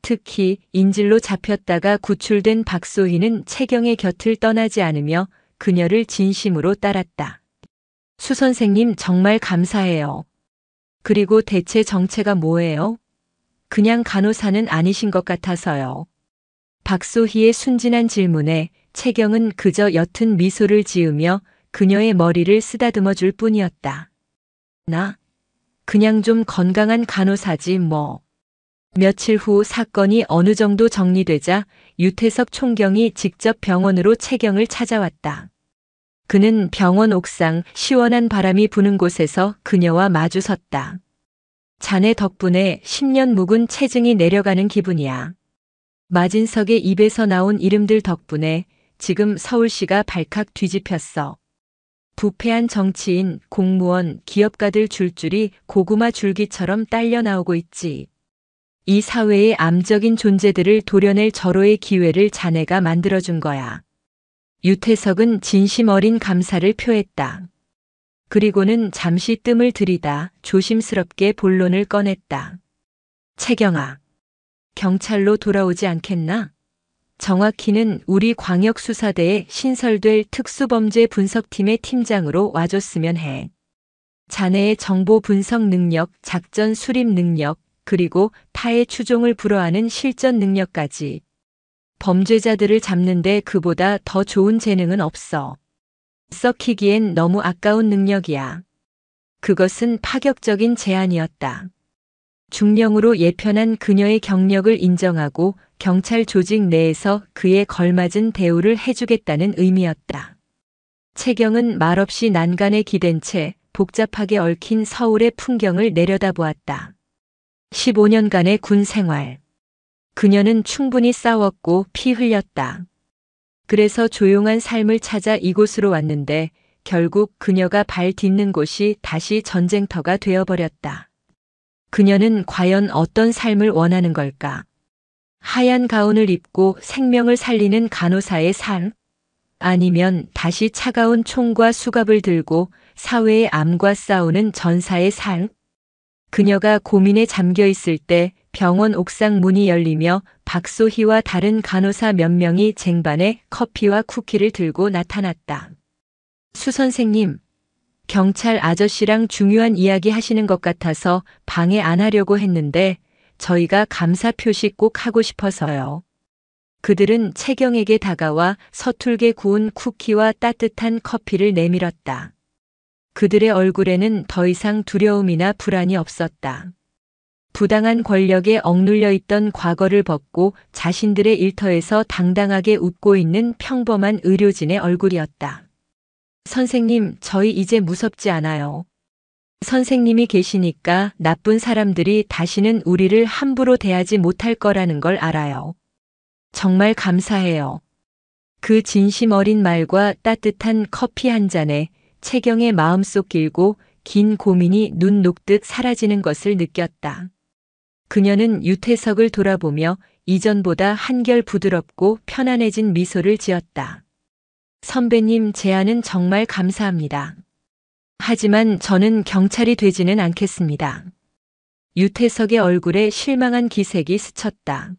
Speaker 1: 특히 인질로 잡혔다가 구출된 박소희는 채경의 곁을 떠나지 않으며 그녀를 진심으로 따랐다. 수 선생님 정말 감사해요. 그리고 대체 정체가 뭐예요? 그냥 간호사는 아니신 것 같아서요. 박소희의 순진한 질문에 채경은 그저 옅은 미소를 지으며 그녀의 머리를 쓰다듬어 줄 뿐이었다. 나? 그냥 좀 건강한 간호사지 뭐. 며칠 후 사건이 어느 정도 정리되자 유태석 총경이 직접 병원으로 채경을 찾아왔다. 그는 병원 옥상 시원한 바람이 부는 곳에서 그녀와 마주섰다. 자네 덕분에 10년 묵은 체증이 내려가는 기분이야. 마진석의 입에서 나온 이름들 덕분에 지금 서울시가 발칵 뒤집혔어. 부패한 정치인, 공무원, 기업가들 줄줄이 고구마 줄기처럼 딸려 나오고 있지. 이 사회의 암적인 존재들을 도려낼 절호의 기회를 자네가 만들어준 거야. 유태석은 진심 어린 감사를 표했다. 그리고는 잠시 뜸을 들이다 조심스럽게 본론을 꺼냈다. 채경아, 경찰로 돌아오지 않겠나? 정확히는 우리 광역수사대에 신설될 특수범죄 분석팀의 팀장으로 와줬으면 해. 자네의 정보 분석 능력, 작전 수립 능력, 그리고 타의 추종을 불허하는 실전 능력까지. 범죄자들을 잡는데 그보다 더 좋은 재능은 없어. 썩히기엔 너무 아까운 능력이야. 그것은 파격적인 제안이었다. 중령으로 예편한 그녀의 경력을 인정하고 경찰 조직 내에서 그에 걸맞은 대우를 해주겠다는 의미였다. 채경은 말없이 난간에 기댄 채 복잡하게 얽힌 서울의 풍경을 내려다보았다. 15년간의 군 생활. 그녀는 충분히 싸웠고 피 흘렸다. 그래서 조용한 삶을 찾아 이곳으로 왔는데 결국 그녀가 발 딛는 곳이 다시 전쟁터가 되어버렸다. 그녀는 과연 어떤 삶을 원하는 걸까? 하얀 가운을 입고 생명을 살리는 간호사의 삶? 아니면 다시 차가운 총과 수갑을 들고 사회의 암과 싸우는 전사의 삶? 그녀가 고민에 잠겨 있을 때 병원 옥상 문이 열리며 박소희와 다른 간호사 몇 명이 쟁반에 커피와 쿠키를 들고 나타났다. 수 선생님, 경찰 아저씨랑 중요한 이야기 하시는 것 같아서 방해 안 하려고 했는데 저희가 감사 표시 꼭 하고 싶어서요. 그들은 채경에게 다가와 서툴게 구운 쿠키와 따뜻한 커피를 내밀었다. 그들의 얼굴에는 더 이상 두려움이나 불안이 없었다. 부당한 권력에 억눌려 있던 과거를 벗고 자신들의 일터에서 당당하게 웃고 있는 평범한 의료진의 얼굴이었다. 선생님, 저희 이제 무섭지 않아요. 선생님이 계시니까 나쁜 사람들이 다시는 우리를 함부로 대하지 못할 거라는 걸 알아요. 정말 감사해요. 그 진심 어린 말과 따뜻한 커피 한 잔에 채경의 마음속 길고 긴 고민이 눈 녹듯 사라지는 것을 느꼈다. 그녀는 유태석을 돌아보며 이전보다 한결 부드럽고 편안해진 미소를 지었다. 선배님 제안은 정말 감사합니다. 하지만 저는 경찰이 되지는 않겠습니다. 유태석의 얼굴에 실망한 기색이 스쳤다.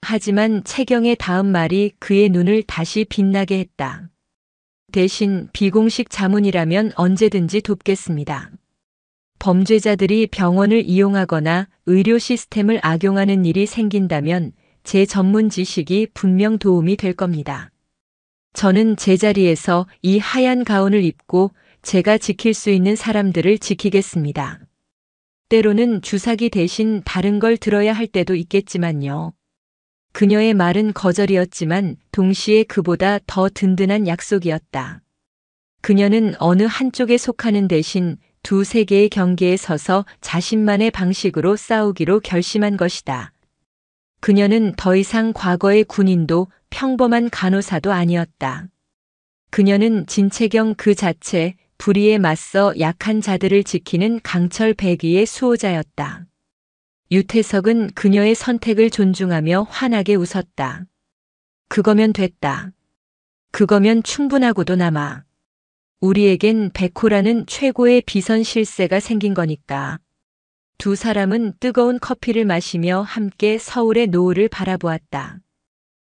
Speaker 1: 하지만 채경의 다음 말이 그의 눈을 다시 빛나게 했다. 대신 비공식 자문이라면 언제든지 돕겠습니다. 범죄자들이 병원을 이용하거나 의료 시스템을 악용하는 일이 생긴다면 제 전문 지식이 분명 도움이 될 겁니다. 저는 제자리에서 이 하얀 가운을 입고 제가 지킬 수 있는 사람들을 지키겠습니다. 때로는 주사기 대신 다른 걸 들어야 할 때도 있겠지만요. 그녀의 말은 거절이었지만 동시에 그보다 더 든든한 약속이었다. 그녀는 어느 한쪽에 속하는 대신 두 세계의 경계에 서서 자신만의 방식으로 싸우기로 결심한 것이다. 그녀는 더 이상 과거의 군인도 평범한 간호사도 아니었다. 그녀는 진채경 그 자체, 불의에 맞서 약한 자들을 지키는 강철 백위의 수호자였다. 유태석은 그녀의 선택을 존중하며 환하게 웃었다. 그거면 됐다. 그거면 충분하고도 남아. 우리에겐 백호라는 최고의 비선 실세가 생긴 거니까. 두 사람은 뜨거운 커피를 마시며 함께 서울의 노을을 바라보았다.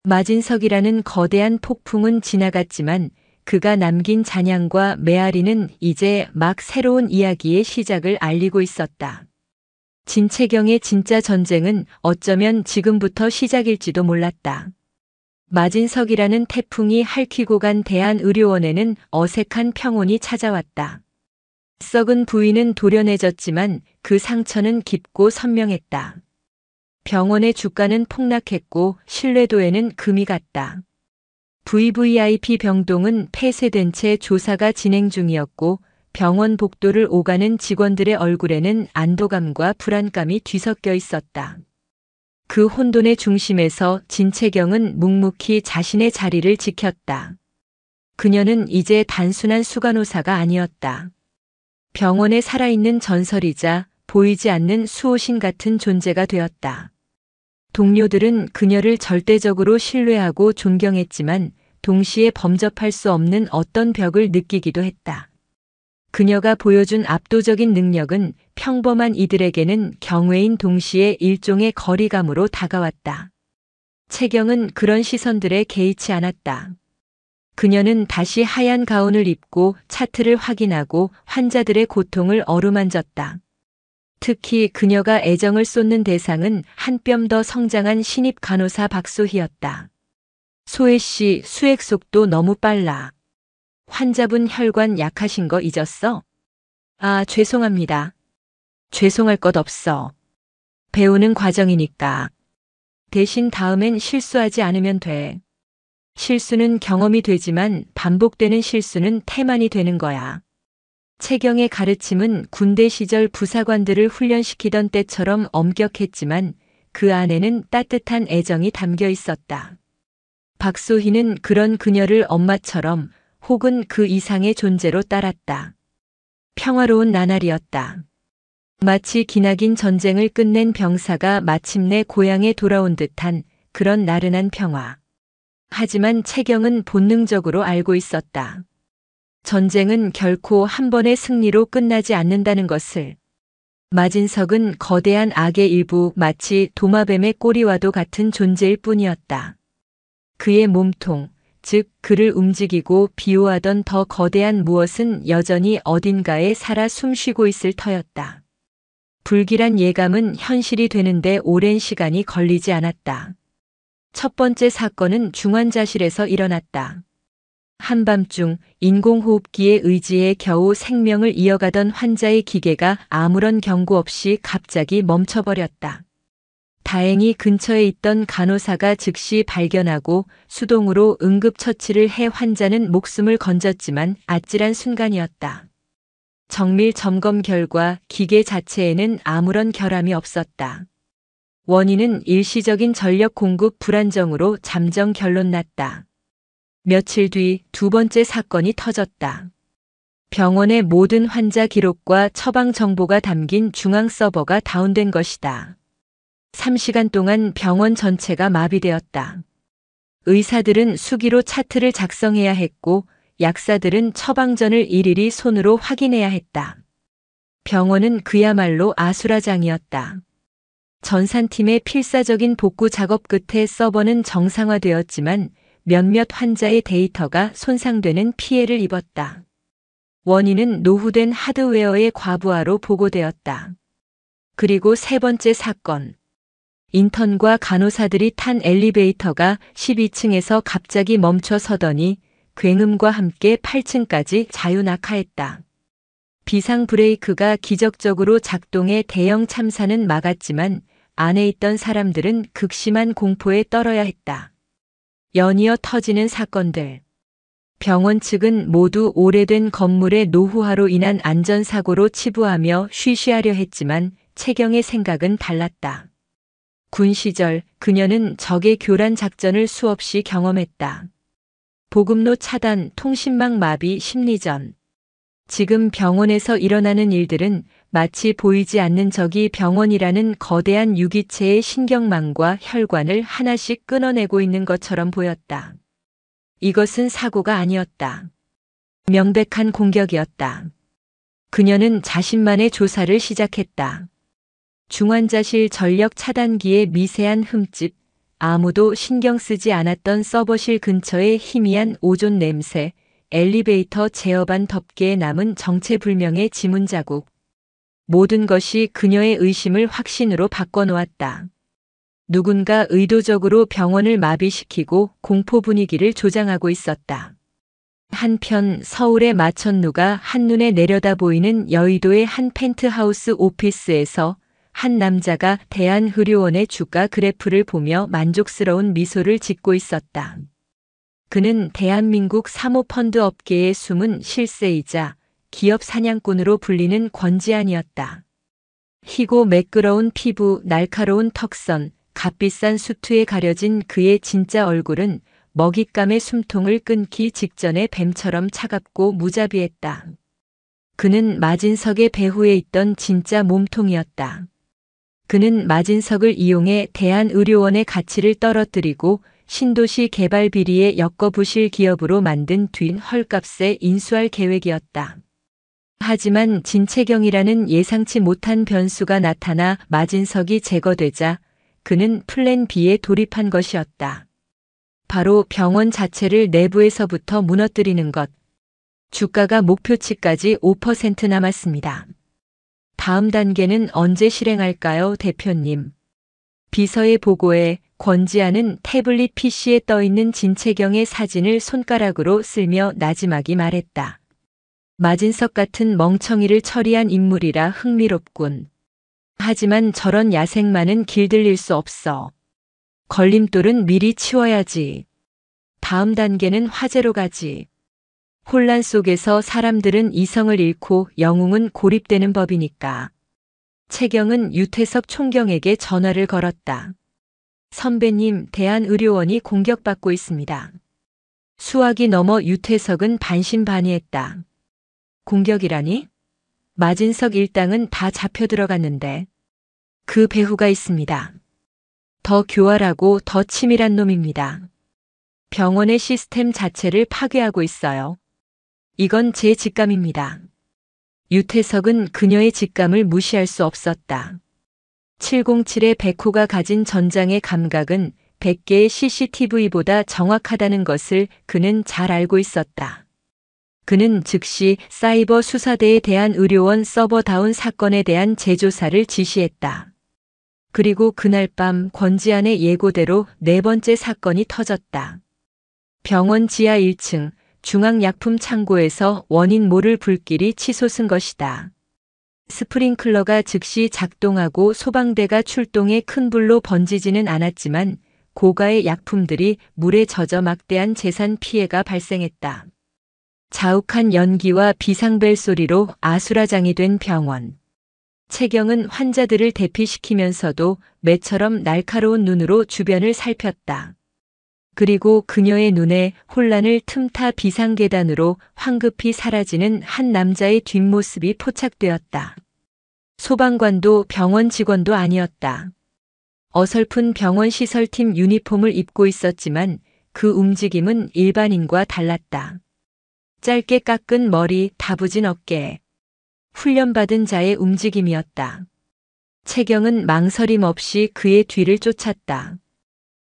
Speaker 1: 마진석이라는 거대한 폭풍은 지나갔지만 그가 남긴 잔향과 메아리는 이제 막 새로운 이야기의 시작을 알리고 있었다. 진채경의 진짜 전쟁은 어쩌면 지금부터 시작일지도 몰랐다. 마진석이라는 태풍이 핥히고 간 대한의료원에는 어색한 평온이 찾아왔다. 썩은 부위는 도련해졌지만 그 상처는 깊고 선명했다. 병원의 주가는 폭락했고 신뢰도에는 금이 갔다. VVIP 병동은 폐쇄된 채 조사가 진행 중이었고 병원 복도를 오가는 직원들의 얼굴에는 안도감과 불안감이 뒤섞여 있었다. 그 혼돈의 중심에서 진채경은 묵묵히 자신의 자리를 지켰다. 그녀는 이제 단순한 수간호사가 아니었다. 병원에 살아있는 전설이자 보이지 않는 수호신 같은 존재가 되었다. 동료들은 그녀를 절대적으로 신뢰하고 존경했지만 동시에 범접할 수 없는 어떤 벽을 느끼기도 했다. 그녀가 보여준 압도적인 능력은 평범한 이들에게는 경외인 동시에 일종의 거리감으로 다가왔다. 채경은 그런 시선들에 개의치 않았다. 그녀는 다시 하얀 가운을 입고 차트를 확인하고 환자들의 고통을 어루만졌다. 특히 그녀가 애정을 쏟는 대상은 한 뼘 더 성장한 신입 간호사 박소희였다. 소혜 씨, 수액 속도 너무 빨라. 환자분 혈관 약하신 거 잊었어? 아, 죄송합니다. 죄송할 것 없어. 배우는 과정이니까. 대신 다음엔 실수하지 않으면 돼. 실수는 경험이 되지만 반복되는 실수는 태만이 되는 거야. 채경의 가르침은 군대 시절 부사관들을 훈련시키던 때처럼 엄격했지만 그 안에는 따뜻한 애정이 담겨 있었다. 박소희는 그런 그녀를 엄마처럼 혹은 그 이상의 존재로 따랐다. 평화로운 나날이었다. 마치 기나긴 전쟁을 끝낸 병사가 마침내 고향에 돌아온 듯한 그런 나른한 평화. 하지만 채경은 본능적으로 알고 있었다. 전쟁은 결코 한 번의 승리로 끝나지 않는다는 것을. 마진석은 거대한 악의 일부, 마치 도마뱀의 꼬리와도 같은 존재일 뿐이었다. 그의 몸통, 즉 그를 움직이고 비호하던 더 거대한 무엇은 여전히 어딘가에 살아 숨쉬고 있을 터였다. 불길한 예감은 현실이 되는데 오랜 시간이 걸리지 않았다. 첫 번째 사건은 중환자실에서 일어났다. 한밤중 인공호흡기에 의지해 겨우 생명을 이어가던 환자의 기계가 아무런 경고 없이 갑자기 멈춰버렸다. 다행히 근처에 있던 간호사가 즉시 발견하고 수동으로 응급처치를 해 환자는 목숨을 건졌지만 아찔한 순간이었다. 정밀 점검 결과 기계 자체에는 아무런 결함이 없었다. 원인은 일시적인 전력 공급 불안정으로 잠정 결론 났다. 며칠 뒤 두 번째 사건이 터졌다. 병원의 모든 환자 기록과 처방 정보가 담긴 중앙 서버가 다운된 것이다. 3시간 동안 병원 전체가 마비되었다. 의사들은 수기로 차트를 작성해야 했고 약사들은 처방전을 일일이 손으로 확인해야 했다. 병원은 그야말로 아수라장이었다. 전산팀의 필사적인 복구 작업 끝에 서버는 정상화되었지만 몇몇 환자의 데이터가 손상되는 피해를 입었다. 원인은 노후된 하드웨어의 과부하로 보고되었다. 그리고 세 번째 사건. 인턴과 간호사들이 탄 엘리베이터가 12층에서 갑자기 멈춰 서더니 굉음과 함께 8층까지 자유낙하했다. 비상 브레이크가 기적적으로 작동해 대형 참사는 막았지만 안에 있던 사람들은 극심한 공포에 떨어야 했다. 연이어 터지는 사건들. 병원 측은 모두 오래된 건물의 노후화로 인한 안전사고로 치부하며 쉬쉬하려 했지만 채경의 생각은 달랐다. 군 시절 그녀는 적의 교란 작전을 수없이 경험했다. 보급로 차단, 통신망 마비, 심리전. 지금 병원에서 일어나는 일들은 마치 보이지 않는 적이 병원이라는 거대한 유기체의 신경망과 혈관을 하나씩 끊어내고 있는 것처럼 보였다. 이것은 사고가 아니었다. 명백한 공격이었다. 그녀는 자신만의 조사를 시작했다. 중환자실 전력 차단기의 미세한 흠집, 아무도 신경 쓰지 않았던 서버실 근처의 희미한 오존 냄새, 엘리베이터 제어반 덮개에 남은 정체불명의 지문 자국. 모든 것이 그녀의 의심을 확신으로 바꿔놓았다. 누군가 의도적으로 병원을 마비시키고 공포 분위기를 조장하고 있었다. 한편 서울의 마천루가 한눈에 내려다 보이는 여의도의 한 펜트하우스 오피스에서 한 남자가 대한의료원의 주가 그래프를 보며 만족스러운 미소를 짓고 있었다. 그는 대한민국 사모펀드 업계의 숨은 실세이자 기업 사냥꾼으로 불리는 권지한이었다. 희고 매끄러운 피부, 날카로운 턱선, 값비싼 수트에 가려진 그의 진짜 얼굴은 먹잇감의 숨통을 끊기 직전에 뱀처럼 차갑고 무자비했다. 그는 마진석의 배후에 있던 진짜 몸통이었다. 그는 마진석을 이용해 대한의료원의 가치를 떨어뜨리고 신도시 개발 비리에 엮어부실 기업으로 만든 뒤 헐값에 인수할 계획이었다. 하지만 진채경이라는 예상치 못한 변수가 나타나 마진석이 제거되자 그는 플랜 B에 돌입한 것이었다. 바로 병원 자체를 내부에서부터 무너뜨리는 것. 주가가 목표치까지 5% 남았습니다. 다음 단계는 언제 실행할까요, 대표님? 비서의 보고에 권지한은 태블릿 PC에 떠있는 진채경의 사진을 손가락으로 쓸며 나지막이 말했다. 마진석 같은 멍청이를 처리한 인물이라 흥미롭군. 하지만 저런 야생마는 길들일 수 없어. 걸림돌은 미리 치워야지. 다음 단계는 화재로 가지. 혼란 속에서 사람들은 이성을 잃고 영웅은 고립되는 법이니까. 채경은 유태석 총경에게 전화를 걸었다. 선배님, 대한의료원이 공격받고 있습니다. 수학이 넘어 유태석은 반신반의했다. 공격이라니? 마진석 일당은 다 잡혀 들어갔는데. 그 배후가 있습니다. 더 교활하고 더 치밀한 놈입니다. 병원의 시스템 자체를 파괴하고 있어요. 이건 제 직감입니다. 유태석은 그녀의 직감을 무시할 수 없었다. 707의 백호가 가진 전장의 감각은 100개의 CCTV보다 정확하다는 것을 그는 잘 알고 있었다. 그는 즉시 사이버 수사대에 대한 의료원 서버 다운 사건에 대한 재조사를 지시했다. 그리고 그날 밤 권지안의 예고대로 네 번째 사건이 터졌다. 병원 지하 1층 중앙약품 창고에서 원인 모를 불길이 치솟은 것이다. 스프링클러가 즉시 작동하고 소방대가 출동해 큰 불로 번지지는 않았지만 고가의 약품들이 물에 젖어 막대한 재산 피해가 발생했다. 자욱한 연기와 비상벨 소리로 아수라장이 된 병원. 채경은 환자들을 대피시키면서도 매처럼 날카로운 눈으로 주변을 살폈다. 그리고 그녀의 눈에 혼란을 틈타 비상계단으로 황급히 사라지는 한 남자의 뒷모습이 포착되었다. 소방관도 병원 직원도 아니었다. 어설픈 병원 시설팀 유니폼을 입고 있었지만 그 움직임은 일반인과 달랐다. 짧게 깎은 머리, 다부진 어깨. 훈련받은 자의 움직임이었다. 채경은 망설임 없이 그의 뒤를 쫓았다.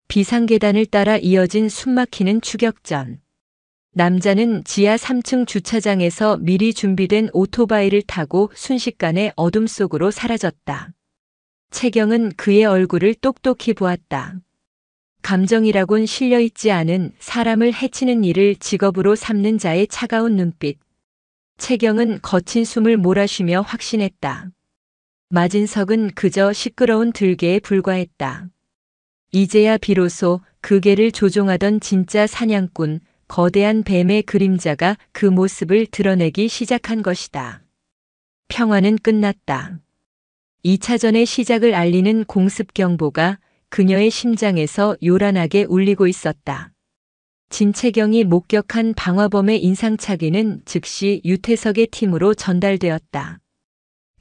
Speaker 1: 비상계단을 따라 이어진 숨막히는 추격전. 남자는 지하 3층 주차장에서 미리 준비된 오토바이를 타고 순식간에 어둠 속으로 사라졌다. 채경은 그의 얼굴을 똑똑히 보았다. 감정이라곤 실려있지 않은 사람을 해치는 일을 직업으로 삼는 자의 차가운 눈빛. 채경은 거친 숨을 몰아쉬며 확신했다. 마진석은 그저 시끄러운 들개에 불과했다. 이제야 비로소 그 개를 조종하던 진짜 사냥꾼, 거대한 뱀의 그림자가 그 모습을 드러내기 시작한 것이다. 평화는 끝났다. 2차전의 시작을 알리는 공습경보가 그녀의 심장에서 요란하게 울리고 있었다. 진채경이 목격한 방화범의 인상착의는 즉시 유태석의 팀으로 전달되었다.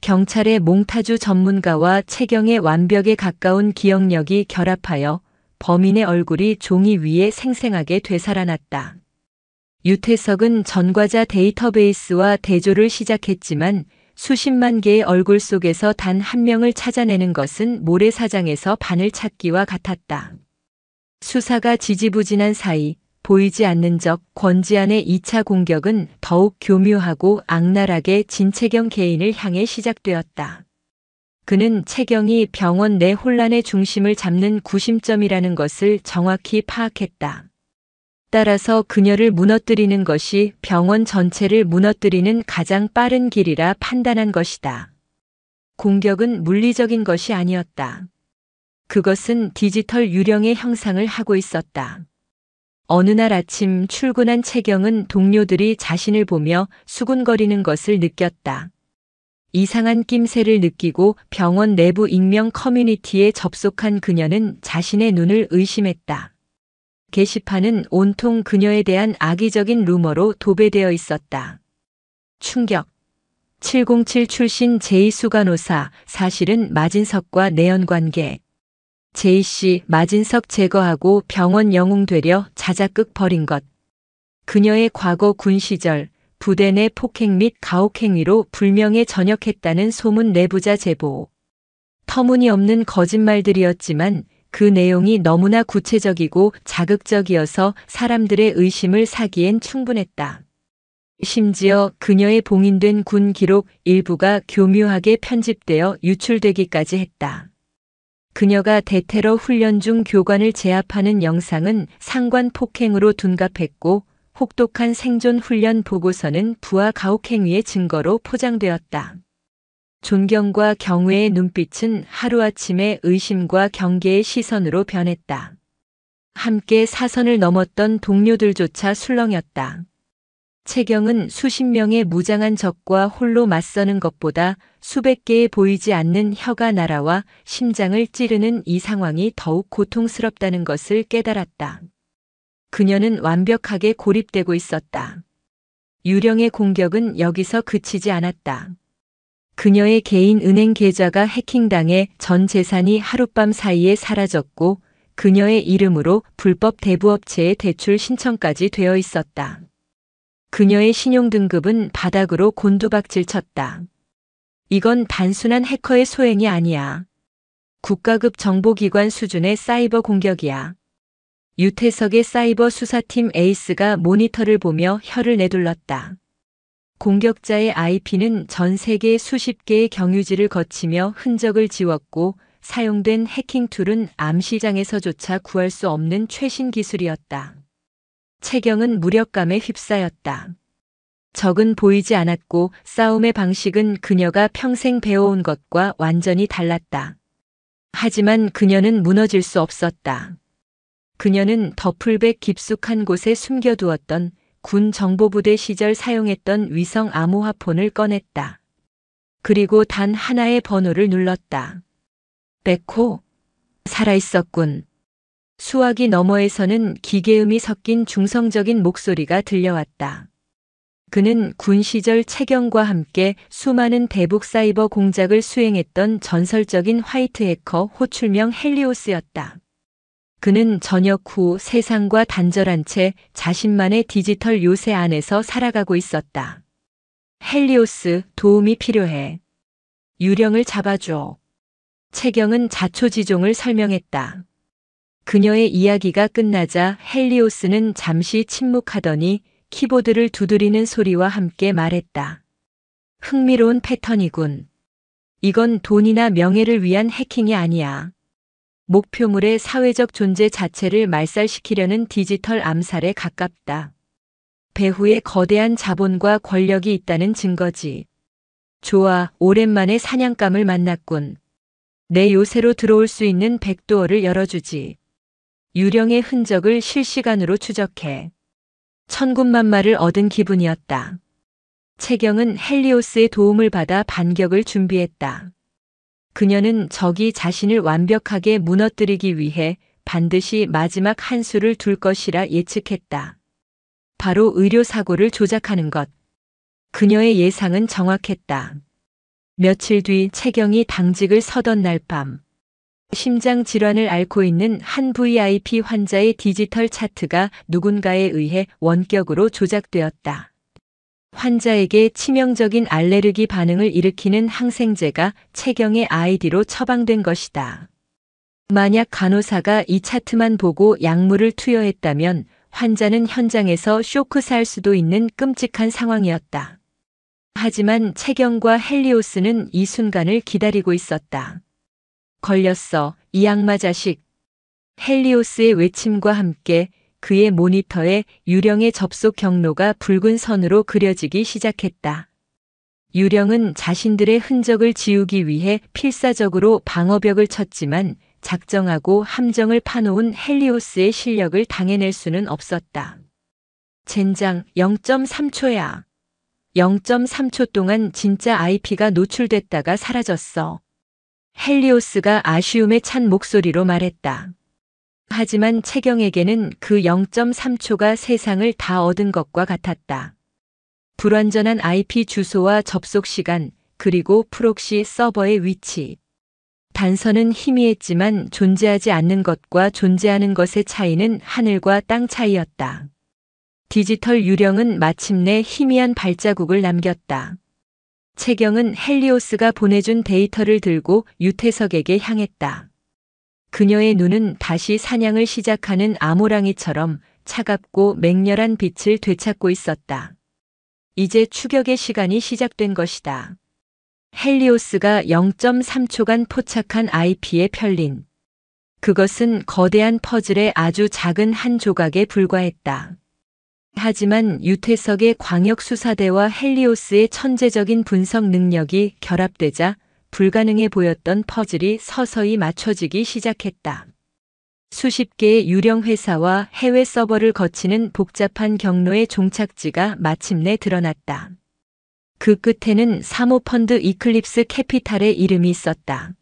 Speaker 1: 경찰의 몽타주 전문가와 채경의 완벽에 가까운 기억력이 결합하여 범인의 얼굴이 종이 위에 생생하게 되살아났다. 유태석은 전과자 데이터베이스와 대조를 시작했지만 수십만 개의 얼굴 속에서 단 한 명을 찾아내는 것은 모래사장에서 바늘 찾기와 같았다. 수사가 지지부진한 사이 보이지 않는 적 권지안의 2차 공격은 더욱 교묘하고 악랄하게 진채경 개인을 향해 시작되었다. 그는 채경이 병원 내 혼란의 중심을 잡는 구심점이라는 것을 정확히 파악했다. 따라서 그녀를 무너뜨리는 것이 병원 전체를 무너뜨리는 가장 빠른 길이라 판단한 것이다. 공격은 물리적인 것이 아니었다. 그것은 디지털 유령의 형상을 하고 있었다. 어느 날 아침 출근한 채경은 동료들이 자신을 보며 수군거리는 것을 느꼈다. 이상한 낌새를 느끼고 병원 내부 익명 커뮤니티에 접속한 그녀는 자신의 눈을 의심했다. 게시판은 온통 그녀에 대한 악의적인 루머로 도배되어 있었다. 충격. 707 출신 제2수 간호사, 사실은 마진석과 내연관계. 제이씨, 마진석 제거하고 병원 영웅되려 자작극 벌인 것. 그녀의 과거 군 시절 부대 내 폭행 및 가혹행위로 불명예 전역했다는 소문 내부자 제보. 터무니없는 거짓말들이었지만 그 내용이 너무나 구체적이고 자극적이어서 사람들의 의심을 사기엔 충분했다. 심지어 그녀의 봉인된 군 기록 일부가 교묘하게 편집되어 유출되기까지 했다. 그녀가 대테러 훈련 중 교관을 제압하는 영상은 상관 폭행으로 둔갑했고 혹독한 생존 훈련 보고서는 부하 가혹행위의 증거로 포장되었다. 존경과 경외의 눈빛은 하루아침에 의심과 경계의 시선으로 변했다. 함께 사선을 넘었던 동료들조차 술렁였다. 채경은 수십 명의 무장한 적과 홀로 맞서는 것보다 수백 개의 보이지 않는 혀가 날아와 심장을 찌르는 이 상황이 더욱 고통스럽다는 것을 깨달았다. 그녀는 완벽하게 고립되고 있었다. 유령의 공격은 여기서 그치지 않았다. 그녀의 개인 은행 계좌가 해킹당해 전 재산이 하룻밤 사이에 사라졌고 그녀의 이름으로 불법 대부업체에 대출 신청까지 되어 있었다. 그녀의 신용등급은 바닥으로 곤두박질 쳤다. 이건 단순한 해커의 소행이 아니야. 국가급 정보기관 수준의 사이버 공격이야. 유태석의 사이버 수사팀 에이스가 모니터를 보며 혀를 내둘렀다. 공격자의 IP는 전 세계 수십 개의 경유지를 거치며 흔적을 지웠고 사용된 해킹 툴은 암시장에서조차 구할 수 없는 최신 기술이었다. 채경은 무력감에 휩싸였다. 적은 보이지 않았고 싸움의 방식은 그녀가 평생 배워온 것과 완전히 달랐다. 하지만 그녀는 무너질 수 없었다. 그녀는 더플백 깊숙한 곳에 숨겨두었던 군 정보부대 시절 사용했던 위성 암호화폰을 꺼냈다. 그리고 단 하나의 번호를 눌렀다. 백호, 살아있었군. 수화기 너머에서는 기계음이 섞인 중성적인 목소리가 들려왔다. 그는 군 시절 채경과 함께 수많은 대북 사이버 공작을 수행했던 전설적인 화이트 해커 호출명 헬리오스였다. 그는 전역 후 세상과 단절한 채 자신만의 디지털 요새 안에서 살아가고 있었다. 헬리오스, 도움이 필요해. 유령을 잡아줘. 채경은 자초지종을 설명했다. 그녀의 이야기가 끝나자 헬리오스는 잠시 침묵하더니 키보드를 두드리는 소리와 함께 말했다. 흥미로운 패턴이군. 이건 돈이나 명예를 위한 해킹이 아니야. 목표물의 사회적 존재 자체를 말살시키려는 디지털 암살에 가깝다. 배후에 거대한 자본과 권력이 있다는 증거지. 좋아, 오랜만에 사냥감을 만났군. 내 요새로 들어올 수 있는 백도어를 열어주지. 유령의 흔적을 실시간으로 추적해. 천군만마를 얻은 기분이었다. 채경은 헬리오스의 도움을 받아 반격을 준비했다. 그녀는 적이 자신을 완벽하게 무너뜨리기 위해 반드시 마지막 한 수를 둘 것이라 예측했다. 바로 의료사고를 조작하는 것. 그녀의 예상은 정확했다. 며칠 뒤 채경이 당직을 서던 날 밤. 심장 질환을 앓고 있는 한 VIP 환자의 디지털 차트가 누군가에 의해 원격으로 조작되었다. 환자에게 치명적인 알레르기 반응을 일으키는 항생제가 채경의 아이디로 처방된 것이다. 만약 간호사가 이 차트만 보고 약물을 투여했다면 환자는 현장에서 쇼크살 수도 있는 끔찍한 상황이었다. 하지만 채경과 헬리오스는 이 순간을 기다리고 있었다. 걸렸어, 이 악마 자식. 헬리오스의 외침과 함께 그의 모니터에 유령의 접속 경로가 붉은 선으로 그려지기 시작했다. 유령은 자신들의 흔적을 지우기 위해 필사적으로 방어벽을 쳤지만 작정하고 함정을 파놓은 헬리오스의 실력을 당해낼 수는 없었다. 젠장, 0.3초야. 0.3초 동안 진짜 IP가 노출됐다가 사라졌어. 헬리오스가 아쉬움에 찬 목소리로 말했다. 하지만 채경에게는 그 0.3초가 세상을 다 얻은 것과 같았다. 불완전한 IP 주소와 접속 시간, 그리고 프록시 서버의 위치. 단서는 희미했지만 존재하지 않는 것과 존재하는 것의 차이는 하늘과 땅 차이였다. 디지털 유령은 마침내 희미한 발자국을 남겼다. 채경은 헬리오스가 보내준 데이터를 들고 유태석에게 향했다. 그녀의 눈은 다시 사냥을 시작하는 아모랑이처럼 차갑고 맹렬한 빛을 되찾고 있었다. 이제 추격의 시간이 시작된 것이다. 헬리오스가 0.3초간 포착한 IP에 펼린. 그것은 거대한 퍼즐의 아주 작은 한 조각에 불과했다. 하지만 유태석의 광역수사대와 헬리오스의 천재적인 분석 능력이 결합되자 불가능해 보였던 퍼즐이 서서히 맞춰지기 시작했다. 수십 개의 유령 회사와 해외 서버를 거치는 복잡한 경로의 종착지가 마침내 드러났다. 그 끝에는 사모펀드 이클립스 캐피탈의 이름이 있었다.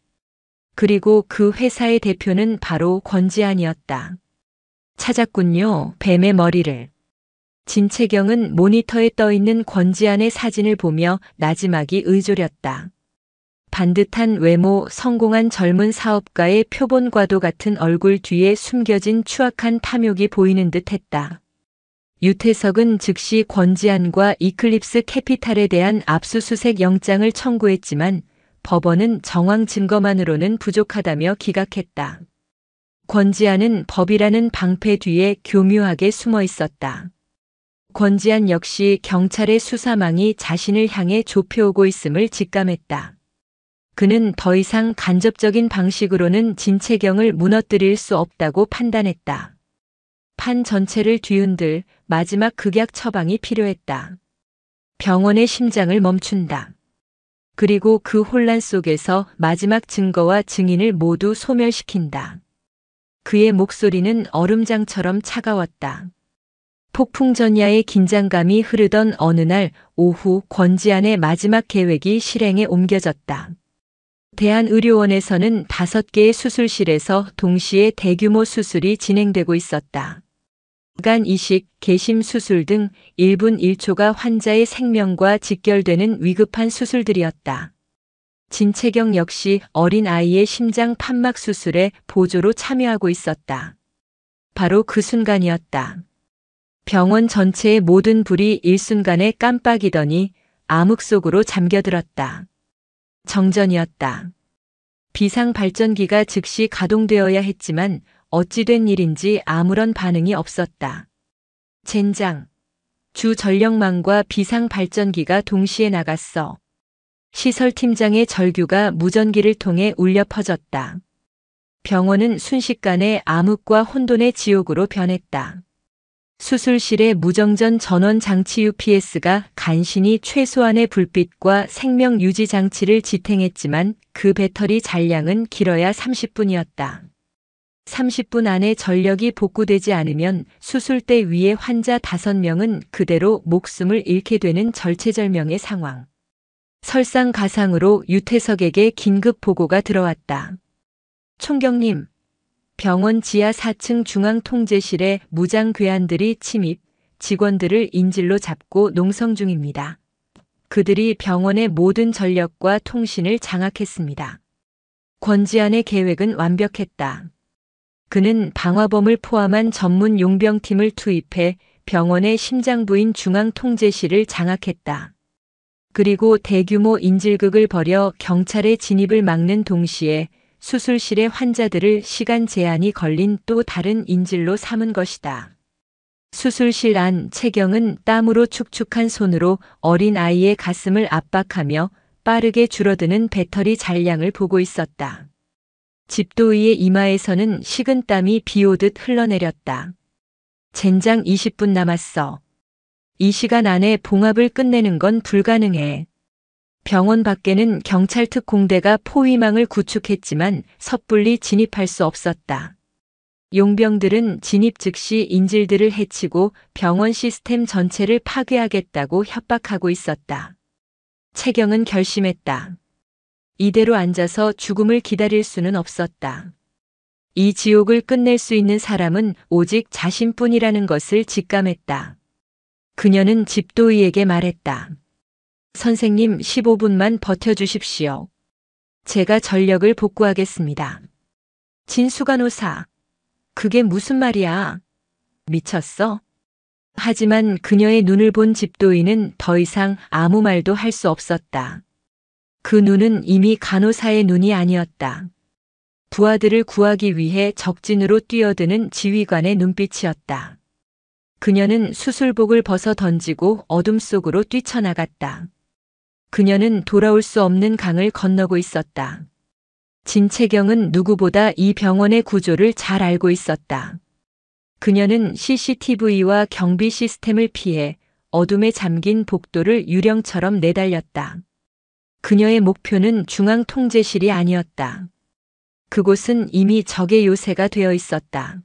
Speaker 1: 그리고 그 회사의 대표는 바로 권지한이었다. 찾았군요, 뱀의 머리를. 진채경은 모니터에 떠있는 권지한의 사진을 보며 나지막이 의졸였다. 반듯한 외모, 성공한 젊은 사업가의 표본과도 같은 얼굴 뒤에 숨겨진 추악한 탐욕이 보이는 듯 했다. 유태석은 즉시 권지안과 이클립스 캐피탈에 대한 압수수색 영장을 청구했지만 법원은 정황 증거만으로는 부족하다며 기각했다. 권지안은 법이라는 방패 뒤에 교묘하게 숨어 있었다. 권지안 역시 경찰의 수사망이 자신을 향해 좁혀오고 있음을 직감했다. 그는 더 이상 간접적인 방식으로는 진채경을 무너뜨릴 수 없다고 판단했다. 판 전체를 뒤흔들 마지막 극약 처방이 필요했다. 병원의 심장을 멈춘다. 그리고 그 혼란 속에서 마지막 증거와 증인을 모두 소멸시킨다. 그의 목소리는 얼음장처럼 차가웠다. 폭풍전야의 긴장감이 흐르던 어느 날 오후 권지안의 마지막 계획이 실행에 옮겨졌다. 대한의료원에서는 5개의 수술실에서 동시에 대규모 수술이 진행되고 있었다. 간 이식, 개심 수술 등 1분 1초가 환자의 생명과 직결되는 위급한 수술들이었다. 진채경 역시 어린 아이의 심장 판막 수술에 보조로 참여하고 있었다. 바로 그 순간이었다. 병원 전체의 모든 불이 일순간에 깜빡이더니 암흑 속으로 잠겨들었다. 정전이었다. 비상 발전기가 즉시 가동되어야 했지만 어찌된 일인지 아무런 반응이 없었다. 젠장. 주 전력망과 비상 발전기가 동시에 나갔어. 시설팀장의 절규가 무전기를 통해 울려 퍼졌다. 병원은 순식간에 암흑과 혼돈의 지옥으로 변했다. 수술실의 무정전 전원 장치 UPS가 간신히 최소한의 불빛과 생명 유지 장치를 지탱했지만 그 배터리 잔량은 길어야 30분이었다. 30분 안에 전력이 복구되지 않으면 수술대 위의 환자 5명은 그대로 목숨을 잃게 되는 절체절명의 상황. 설상가상으로 유태석에게 긴급 보고가 들어왔다. 총경님, 병원 지하 4층 중앙통제실에 무장 괴한들이 침입, 직원들을 인질로 잡고 농성 중입니다. 그들이 병원의 모든 전력과 통신을 장악했습니다. 권지안의 계획은 완벽했다. 그는 방화범을 포함한 전문 용병팀을 투입해 병원의 심장부인 중앙통제실을 장악했다. 그리고 대규모 인질극을 벌여 경찰의 진입을 막는 동시에 수술실의 환자들을 시간 제한이 걸린 또 다른 인질로 삼은 것이다. 수술실 안 채경은 땀으로 축축한 손으로 어린 아이의 가슴을 압박하며 빠르게 줄어드는 배터리 잔량을 보고 있었다. 집도의의 이마에서는 식은땀이 비오듯 흘러내렸다. 젠장 20분 남았어. 이 시간 안에 봉합을 끝내는 건 불가능해. 병원 밖에는 경찰 특공대가 포위망을 구축했지만 섣불리 진입할 수 없었다. 용병들은 진입 즉시 인질들을 해치고 병원 시스템 전체를 파괴하겠다고 협박하고 있었다. 채경은 결심했다. 이대로 앉아서 죽음을 기다릴 수는 없었다. 이 지옥을 끝낼 수 있는 사람은 오직 자신뿐이라는 것을 직감했다. 그녀는 집도의에게 말했다. 선생님 15분만 버텨주십시오. 제가 전력을 복구하겠습니다. 진수간호사. 그게 무슨 말이야? 미쳤어? 하지만 그녀의 눈을 본 집도의는 더 이상 아무 말도 할 수 없었다. 그 눈은 이미 간호사의 눈이 아니었다. 부하들을 구하기 위해 적진으로 뛰어드는 지휘관의 눈빛이었다. 그녀는 수술복을 벗어 던지고 어둠 속으로 뛰쳐나갔다. 그녀는 돌아올 수 없는 강을 건너고 있었다. 진채경은 누구보다 이 병원의 구조를 잘 알고 있었다. 그녀는 CCTV와 경비 시스템을 피해 어둠에 잠긴 복도를 유령처럼 내달렸다. 그녀의 목표는 중앙통제실이 아니었다. 그곳은 이미 적의 요새가 되어 있었다.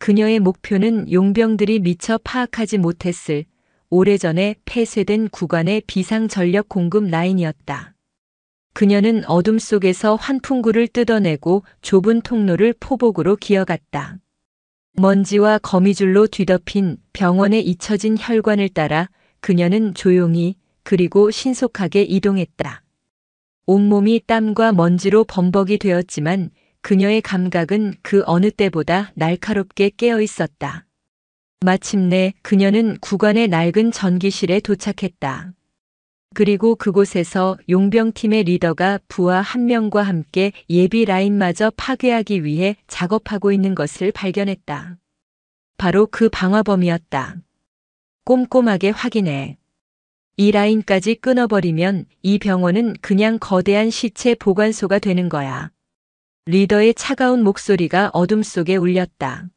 Speaker 1: 그녀의 목표는 용병들이 미처 파악하지 못했을 오래전에 폐쇄된 구간의 비상전력 공급 라인이었다. 그녀는 어둠 속에서 환풍구를 뜯어내고 좁은 통로를 포복으로 기어갔다. 먼지와 거미줄로 뒤덮인 병원의 잊혀진 혈관을 따라 그녀는 조용히 그리고 신속하게 이동했다. 온몸이 땀과 먼지로 범벅이 되었지만 그녀의 감각은 그 어느 때보다 날카롭게 깨어 있었다. 마침내 그녀는 구간의 낡은 전기실에 도착했다. 그리고 그곳에서 용병팀의 리더가 부하 한 명과 함께 예비 라인마저 파괴하기 위해 작업하고 있는 것을 발견했다. 바로 그 방화범이었다. 꼼꼼하게 확인해. 이 라인까지 끊어버리면 이 병원은 그냥 거대한 시체 보관소가 되는 거야. 리더의 차가운 목소리가 어둠 속에 울렸다.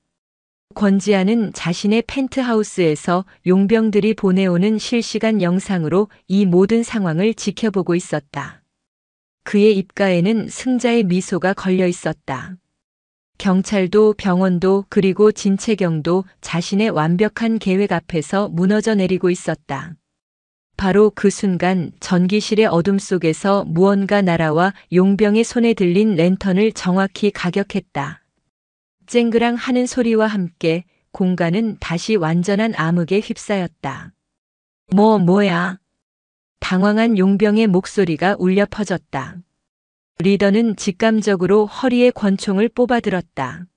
Speaker 1: 권지아는 자신의 펜트하우스에서 용병들이 보내오는 실시간 영상으로 이 모든 상황을 지켜보고 있었다. 그의 입가에는 승자의 미소가 걸려 있었다. 경찰도 병원도 그리고 진채경도 자신의 완벽한 계획 앞에서 무너져 내리고 있었다. 바로 그 순간 전기실의 어둠 속에서 무언가 날아와 용병의 손에 들린 랜턴을 정확히 가격했다. 쨍그랑 하는 소리와 함께 공간은 다시 완전한 암흑에 휩싸였다. 뭐야? 당황한 용병의 목소리가 울려 퍼졌다. 리더는 직감적으로 허리에 권총을 뽑아들었다.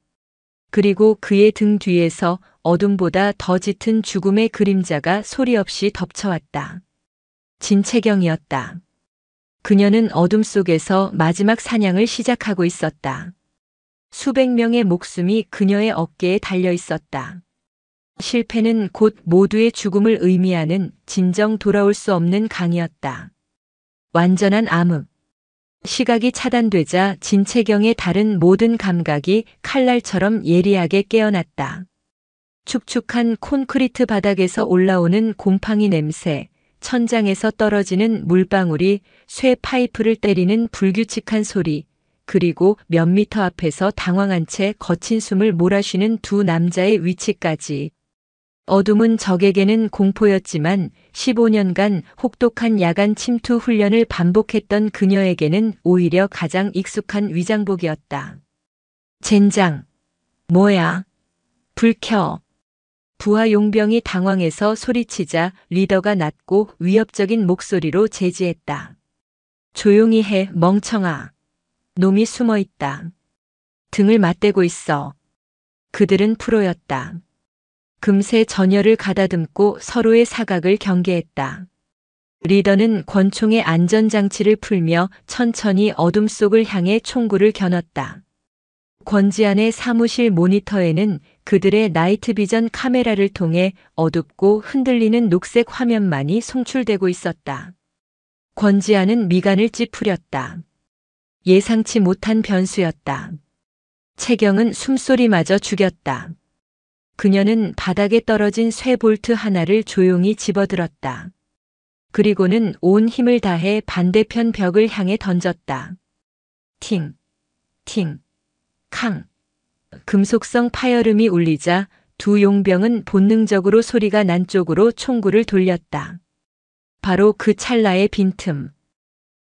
Speaker 1: 그리고 그의 등 뒤에서 어둠보다 더 짙은 죽음의 그림자가 소리 없이 덮쳐왔다. 진채경이었다. 그녀는 어둠 속에서 마지막 사냥을 시작하고 있었다. 수백 명의 목숨이 그녀의 어깨에 달려 있었다. 실패는 곧 모두의 죽음을 의미하는 진정 돌아올 수 없는 강이었다. 완전한 암흑. 시각이 차단되자 진채경의 다른 모든 감각이 칼날처럼 예리하게 깨어났다. 축축한 콘크리트 바닥에서 올라오는 곰팡이 냄새, 천장에서 떨어지는 물방울이 쇠 파이프를 때리는 불규칙한 소리, 그리고 몇 미터 앞에서 당황한 채 거친 숨을 몰아쉬는 두 남자의 위치까지. 어둠은 적에게는 공포였지만 15년간 혹독한 야간 침투 훈련을 반복했던 그녀에게는 오히려 가장 익숙한 위장복이었다. 젠장. 뭐야? 불 켜. 부하 용병이 당황해서 소리치자 리더가 낮고 위협적인 목소리로 제지했다. 조용히 해, 멍청아. 놈이 숨어 있다. 등을 맞대고 있어. 그들은 프로였다. 금세 전열을 가다듬고 서로의 사각을 경계했다. 리더는 권총의 안전장치를 풀며 천천히 어둠 속을 향해 총구를 겨눴다. 권지안의 사무실 모니터에는 그들의 나이트비전 카메라를 통해 어둡고 흔들리는 녹색 화면만이 송출되고 있었다. 권지안은 미간을 찌푸렸다. 예상치 못한 변수였다. 채경은 숨소리마저 죽였다. 그녀는 바닥에 떨어진 쇠 볼트 하나를 조용히 집어들었다. 그리고는 온 힘을 다해 반대편 벽을 향해 던졌다. 팅, 팅, 캉. 금속성 파열음이 울리자 두 용병은 본능적으로 소리가 난 쪽으로 총구를 돌렸다. 바로 그 찰나의 빈틈.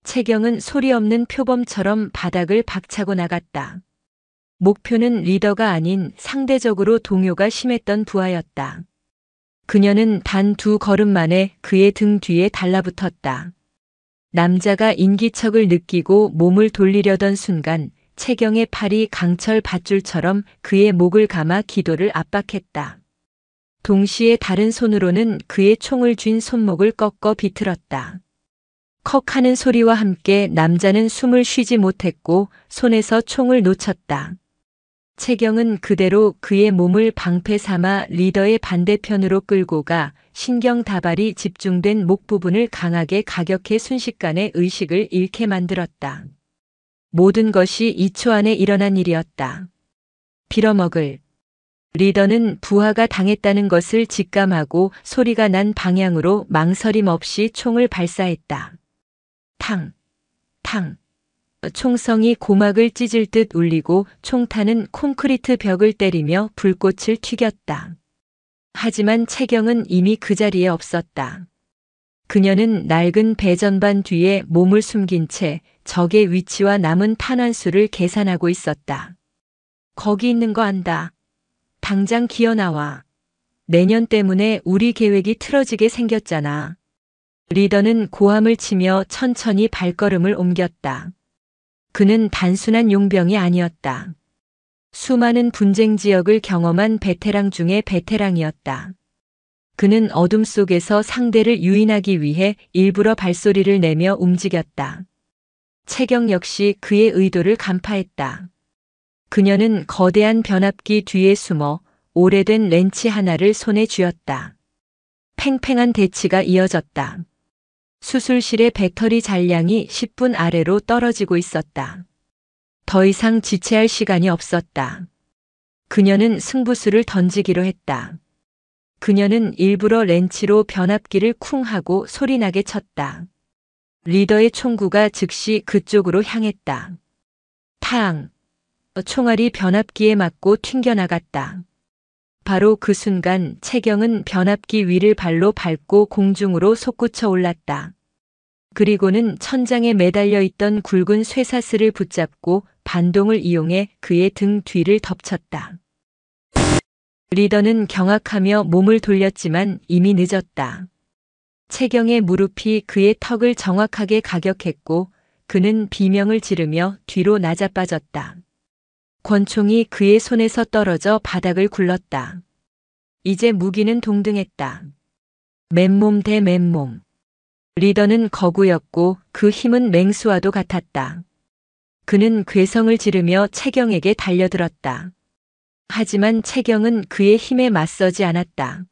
Speaker 1: 채경은 소리 없는 표범처럼 바닥을 박차고 나갔다. 목표는 리더가 아닌 상대적으로 동요가 심했던 부하였다. 그녀는 단 2걸음 만에 그의 등 뒤에 달라붙었다. 남자가 인기척을 느끼고 몸을 돌리려던 순간 채경의 팔이 강철 밧줄처럼 그의 목을 감아 기도를 압박했다. 동시에 다른 손으로는 그의 총을 쥔 손목을 꺾어 비틀었다. 컥 하는 소리와 함께 남자는 숨을 쉬지 못했고 손에서 총을 놓쳤다. 채경은 그대로 그의 몸을 방패 삼아 리더의 반대편으로 끌고 가 신경 다발이 집중된 목 부분을 강하게 가격해 순식간에 의식을 잃게 만들었다. 모든 것이 2초 안에 일어난 일이었다. 빌어먹을. 리더는 부하가 당했다는 것을 직감하고 소리가 난 방향으로 망설임 없이 총을 발사했다. 탕, 탕. 총성이 고막을 찢을 듯 울리고 총탄은 콘크리트 벽을 때리며 불꽃을 튀겼다. 하지만 채경은 이미 그 자리에 없었다. 그녀는 낡은 배전반 뒤에 몸을 숨긴 채 적의 위치와 남은 탄환수를 계산하고 있었다. 거기 있는 거 안다. 당장 기어나와. 내년 때문에 우리 계획이 틀어지게 생겼잖아. 리더는 고함을 치며 천천히 발걸음을 옮겼다. 그는 단순한 용병이 아니었다. 수많은 분쟁 지역을 경험한 베테랑 중의 베테랑이었다. 그는 어둠 속에서 상대를 유인하기 위해 일부러 발소리를 내며 움직였다. 채경 역시 그의 의도를 간파했다. 그녀는 거대한 변압기 뒤에 숨어 오래된 렌치 하나를 손에 쥐었다. 팽팽한 대치가 이어졌다. 수술실의 배터리 잔량이 10분 아래로 떨어지고 있었다. 더 이상 지체할 시간이 없었다. 그녀는 승부수를 던지기로 했다. 그녀는 일부러 렌치로 변압기를 쿵 하고 소리나게 쳤다. 리더의 총구가 즉시 그쪽으로 향했다. 탕! 총알이 변압기에 맞고 튕겨나갔다. 바로 그 순간 채경은 변압기 위를 발로 밟고 공중으로 솟구쳐 올랐다. 그리고는 천장에 매달려 있던 굵은 쇠사슬을 붙잡고 반동을 이용해 그의 등 뒤를 덮쳤다. 리더는 경악하며 몸을 돌렸지만 이미 늦었다. 채경의 무릎이 그의 턱을 정확하게 가격했고 그는 비명을 지르며 뒤로 낮아빠졌다. 권총이 그의 손에서 떨어져 바닥을 굴렀다. 이제 무기는 동등했다. 맨몸 대 맨몸. 리더는 거구였고 그 힘은 맹수와도 같았다. 그는 괴성을 지르며 채경에게 달려들었다. 하지만 채경은 그의 힘에 맞서지 않았다.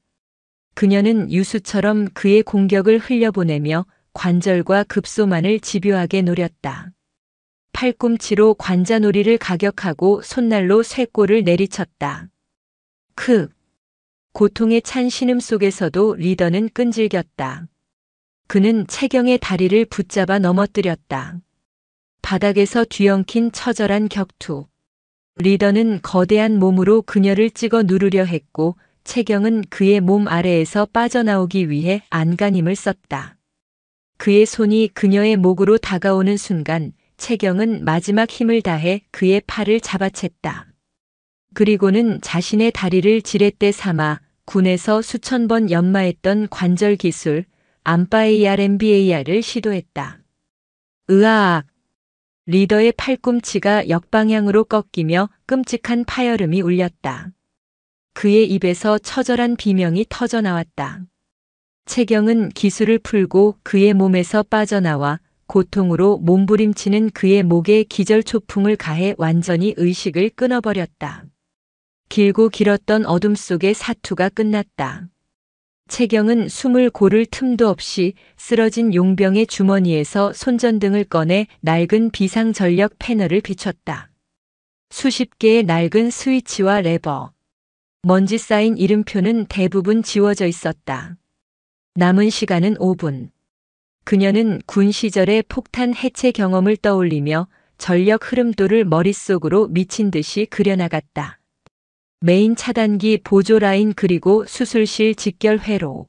Speaker 1: 그녀는 유수처럼 그의 공격을 흘려보내며 관절과 급소만을 집요하게 노렸다. 팔꿈치로 관자놀이를 가격하고 손날로 쇠골을 내리쳤다. 고통에 찬 신음 속에서도 리더는 끈질겼다. 그는 채경의 다리를 붙잡아 넘어뜨렸다. 바닥에서 뒤엉킨 처절한 격투. 리더는 거대한 몸으로 그녀를 찍어 누르려 했고 채경은 그의 몸 아래에서 빠져나오기 위해 안간힘을 썼다. 그의 손이 그녀의 목으로 다가오는 순간 채경은 마지막 힘을 다해 그의 팔을 잡아챘다. 그리고는 자신의 다리를 지렛대 삼아 군에서 수천 번 연마했던 관절 기술 암바ARMBAR을 시도했다. 으아악! 리더의 팔꿈치가 역방향으로 꺾이며 끔찍한 파열음이 울렸다. 그의 입에서 처절한 비명이 터져나왔다. 채경은 기술을 풀고 그의 몸에서 빠져나와 고통으로 몸부림치는 그의 목에 기절초풍을 가해 완전히 의식을 끊어버렸다. 길고 길었던 어둠 속의 사투가 끝났다. 채경은 숨을 고를 틈도 없이 쓰러진 용병의 주머니에서 손전등을 꺼내 낡은 비상전력 패널을 비췄다. 수십 개의 낡은 스위치와 레버, 먼지 쌓인 이름표는 대부분 지워져 있었다. 남은 시간은 5분. 그녀는 군 시절의 폭탄 해체 경험을 떠올리며 전력 흐름도를 머릿속으로 미친 듯이 그려나갔다. 메인 차단기 보조 라인 그리고 수술실 직결 회로.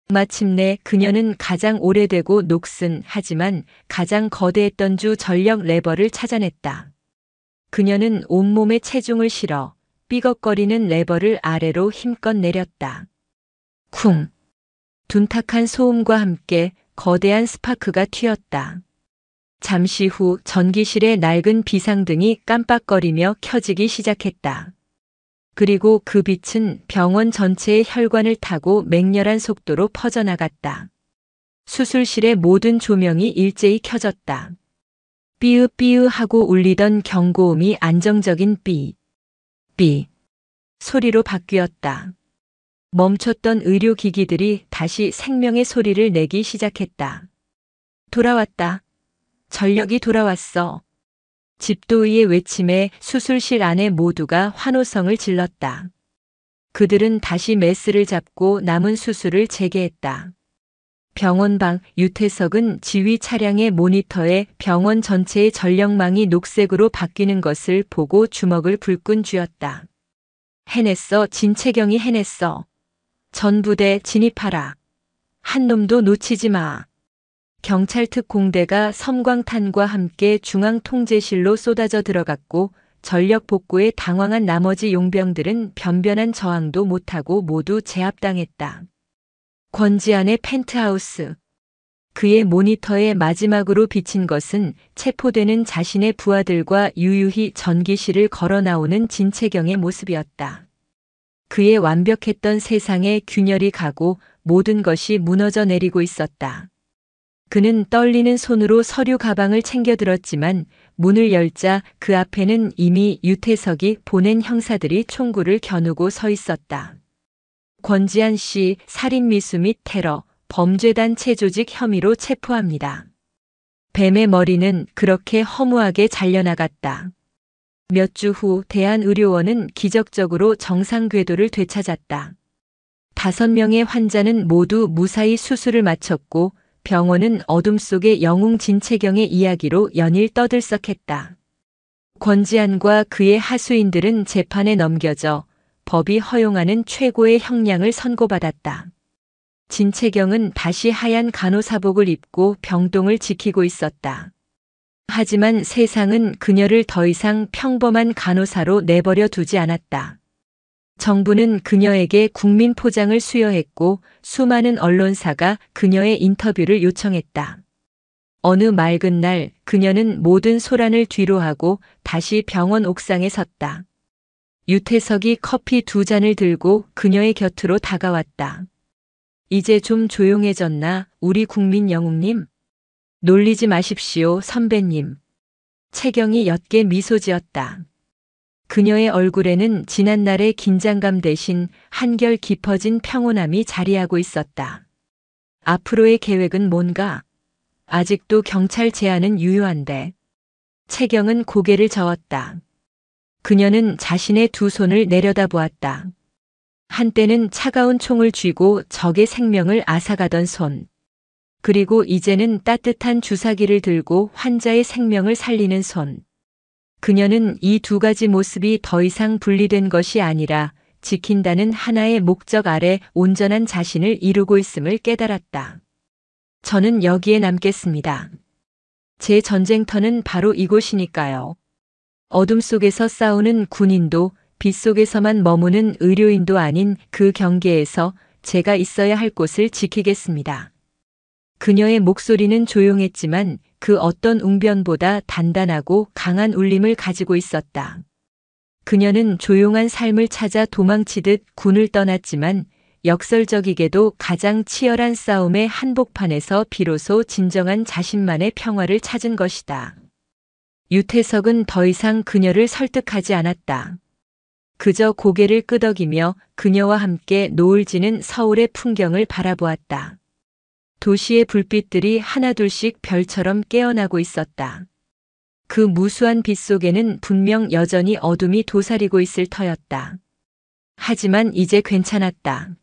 Speaker 1: 마침내 그녀는 가장 오래되고 녹슨 하지만 가장 거대했던 주 전력 레버를 찾아냈다. 그녀는 온몸에 체중을 실어 삐걱거리는 레버를 아래로 힘껏 내렸다. 쿵! 둔탁한 소음과 함께 거대한 스파크가 튀었다. 잠시 후 전기실의 낡은 비상등이 깜빡거리며 켜지기 시작했다. 그리고 그 빛은 병원 전체의 혈관을 타고 맹렬한 속도로 퍼져나갔다. 수술실의 모든 조명이 일제히 켜졌다. 삐으삐으 하고 울리던 경고음이 안정적인 삐 소리로 바뀌었다. 멈췄던 의료기기들이 다시 생명의 소리를 내기 시작했다. 돌아왔다. 전력이 돌아왔어. 집도의의 외침에 수술실 안에 모두가 환호성을 질렀다. 그들은 다시 메스를 잡고 남은 수술을 재개했다. 병원 방 유태석은 지휘 차량의 모니터에 병원 전체의 전력망이 녹색으로 바뀌는 것을 보고 주먹을 불끈 쥐었다. 해냈어. 진채경이 해냈어. 전부대 진입하라. 한 놈도 놓치지 마. 경찰 특공대가 섬광탄과 함께 중앙통제실로 쏟아져 들어갔고 전력 복구에 당황한 나머지 용병들은 변변한 저항도 못하고 모두 제압당했다. 권지안의 펜트하우스. 그의 모니터에 마지막으로 비친 것은 체포되는 자신의 부하들과 유유히 전기실을 걸어 나오는 진채경의 모습이었다. 그의 완벽했던 세상에 균열이 가고 모든 것이 무너져 내리고 있었다. 그는 떨리는 손으로 서류 가방을 챙겨 들었지만 문을 열자 그 앞에는 이미 유태석이 보낸 형사들이 총구를 겨누고 서 있었다. 권지한 씨 살인 미수 및 테러, 범죄단체 조직 혐의로 체포합니다. 뱀의 머리는 그렇게 허무하게 잘려나갔다. 몇 주 후 대한의료원은 기적적으로 정상 궤도를 되찾았다. 5명의 환자는 모두 무사히 수술을 마쳤고 병원은 어둠 속의 영웅 진채경의 이야기로 연일 떠들썩했다. 권지한과 그의 하수인들은 재판에 넘겨져 법이 허용하는 최고의 형량을 선고받았다. 진채경은 다시 하얀 간호사복을 입고 병동을 지키고 있었다. 하지만 세상은 그녀를 더 이상 평범한 간호사로 내버려 두지 않았다. 정부는 그녀에게 국민 포장을 수여했고 수많은 언론사가 그녀의 인터뷰를 요청했다. 어느 맑은 날 그녀는 모든 소란을 뒤로하고 다시 병원 옥상에 섰다. 유태석이 커피 2잔을 들고 그녀의 곁으로 다가왔다. 이제 좀 조용해졌나, 우리 국민 영웅님? 놀리지 마십시오, 선배님. 채경이 옅게 미소 지었다. 그녀의 얼굴에는 지난날의 긴장감 대신 한결 깊어진 평온함이 자리하고 있었다. 앞으로의 계획은 뭔가? 아직도 경찰 제안은 유효한데. 채경은 고개를 저었다. 그녀는 자신의 2 손을 내려다보았다. 한때는 차가운 총을 쥐고 적의 생명을 앗아가던 손. 그리고 이제는 따뜻한 주사기를 들고 환자의 생명을 살리는 손. 그녀는 이 2가지 모습이 더 이상 분리된 것이 아니라 지킨다는 하나의 목적 아래 온전한 자신을 이루고 있음을 깨달았다. 저는 여기에 남겠습니다. 제 전쟁터는 바로 이곳이니까요. 어둠 속에서 싸우는 군인도 빛 속에서만 머무는 의료인도 아닌 그 경계에서 제가 있어야 할 곳을 지키겠습니다. 그녀의 목소리는 조용했지만 그 어떤 웅변보다 단단하고 강한 울림을 가지고 있었다. 그녀는 조용한 삶을 찾아 도망치듯 군을 떠났지만 역설적이게도 가장 치열한 싸움의 한복판에서 비로소 진정한 자신만의 평화를 찾은 것이다. 유태석은 더 이상 그녀를 설득하지 않았다. 그저 고개를 끄덕이며 그녀와 함께 노을 지는 서울의 풍경을 바라보았다. 도시의 불빛들이 하나둘씩 별처럼 깨어나고 있었다. 그 무수한 빛 속에는 분명 여전히 어둠이 도사리고 있을 터였다. 하지만 이제 괜찮았다.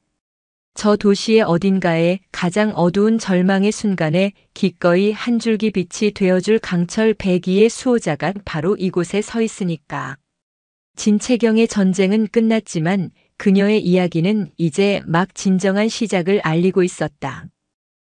Speaker 1: 저 도시의 어딘가에 가장 어두운 절망의 순간에 기꺼이 한 줄기 빛이 되어줄 강철 102의 수호자가 바로 이곳에 서 있으니까. 진채경의 전쟁은 끝났지만 그녀의 이야기는 이제 막 진정한 시작을 알리고 있었다.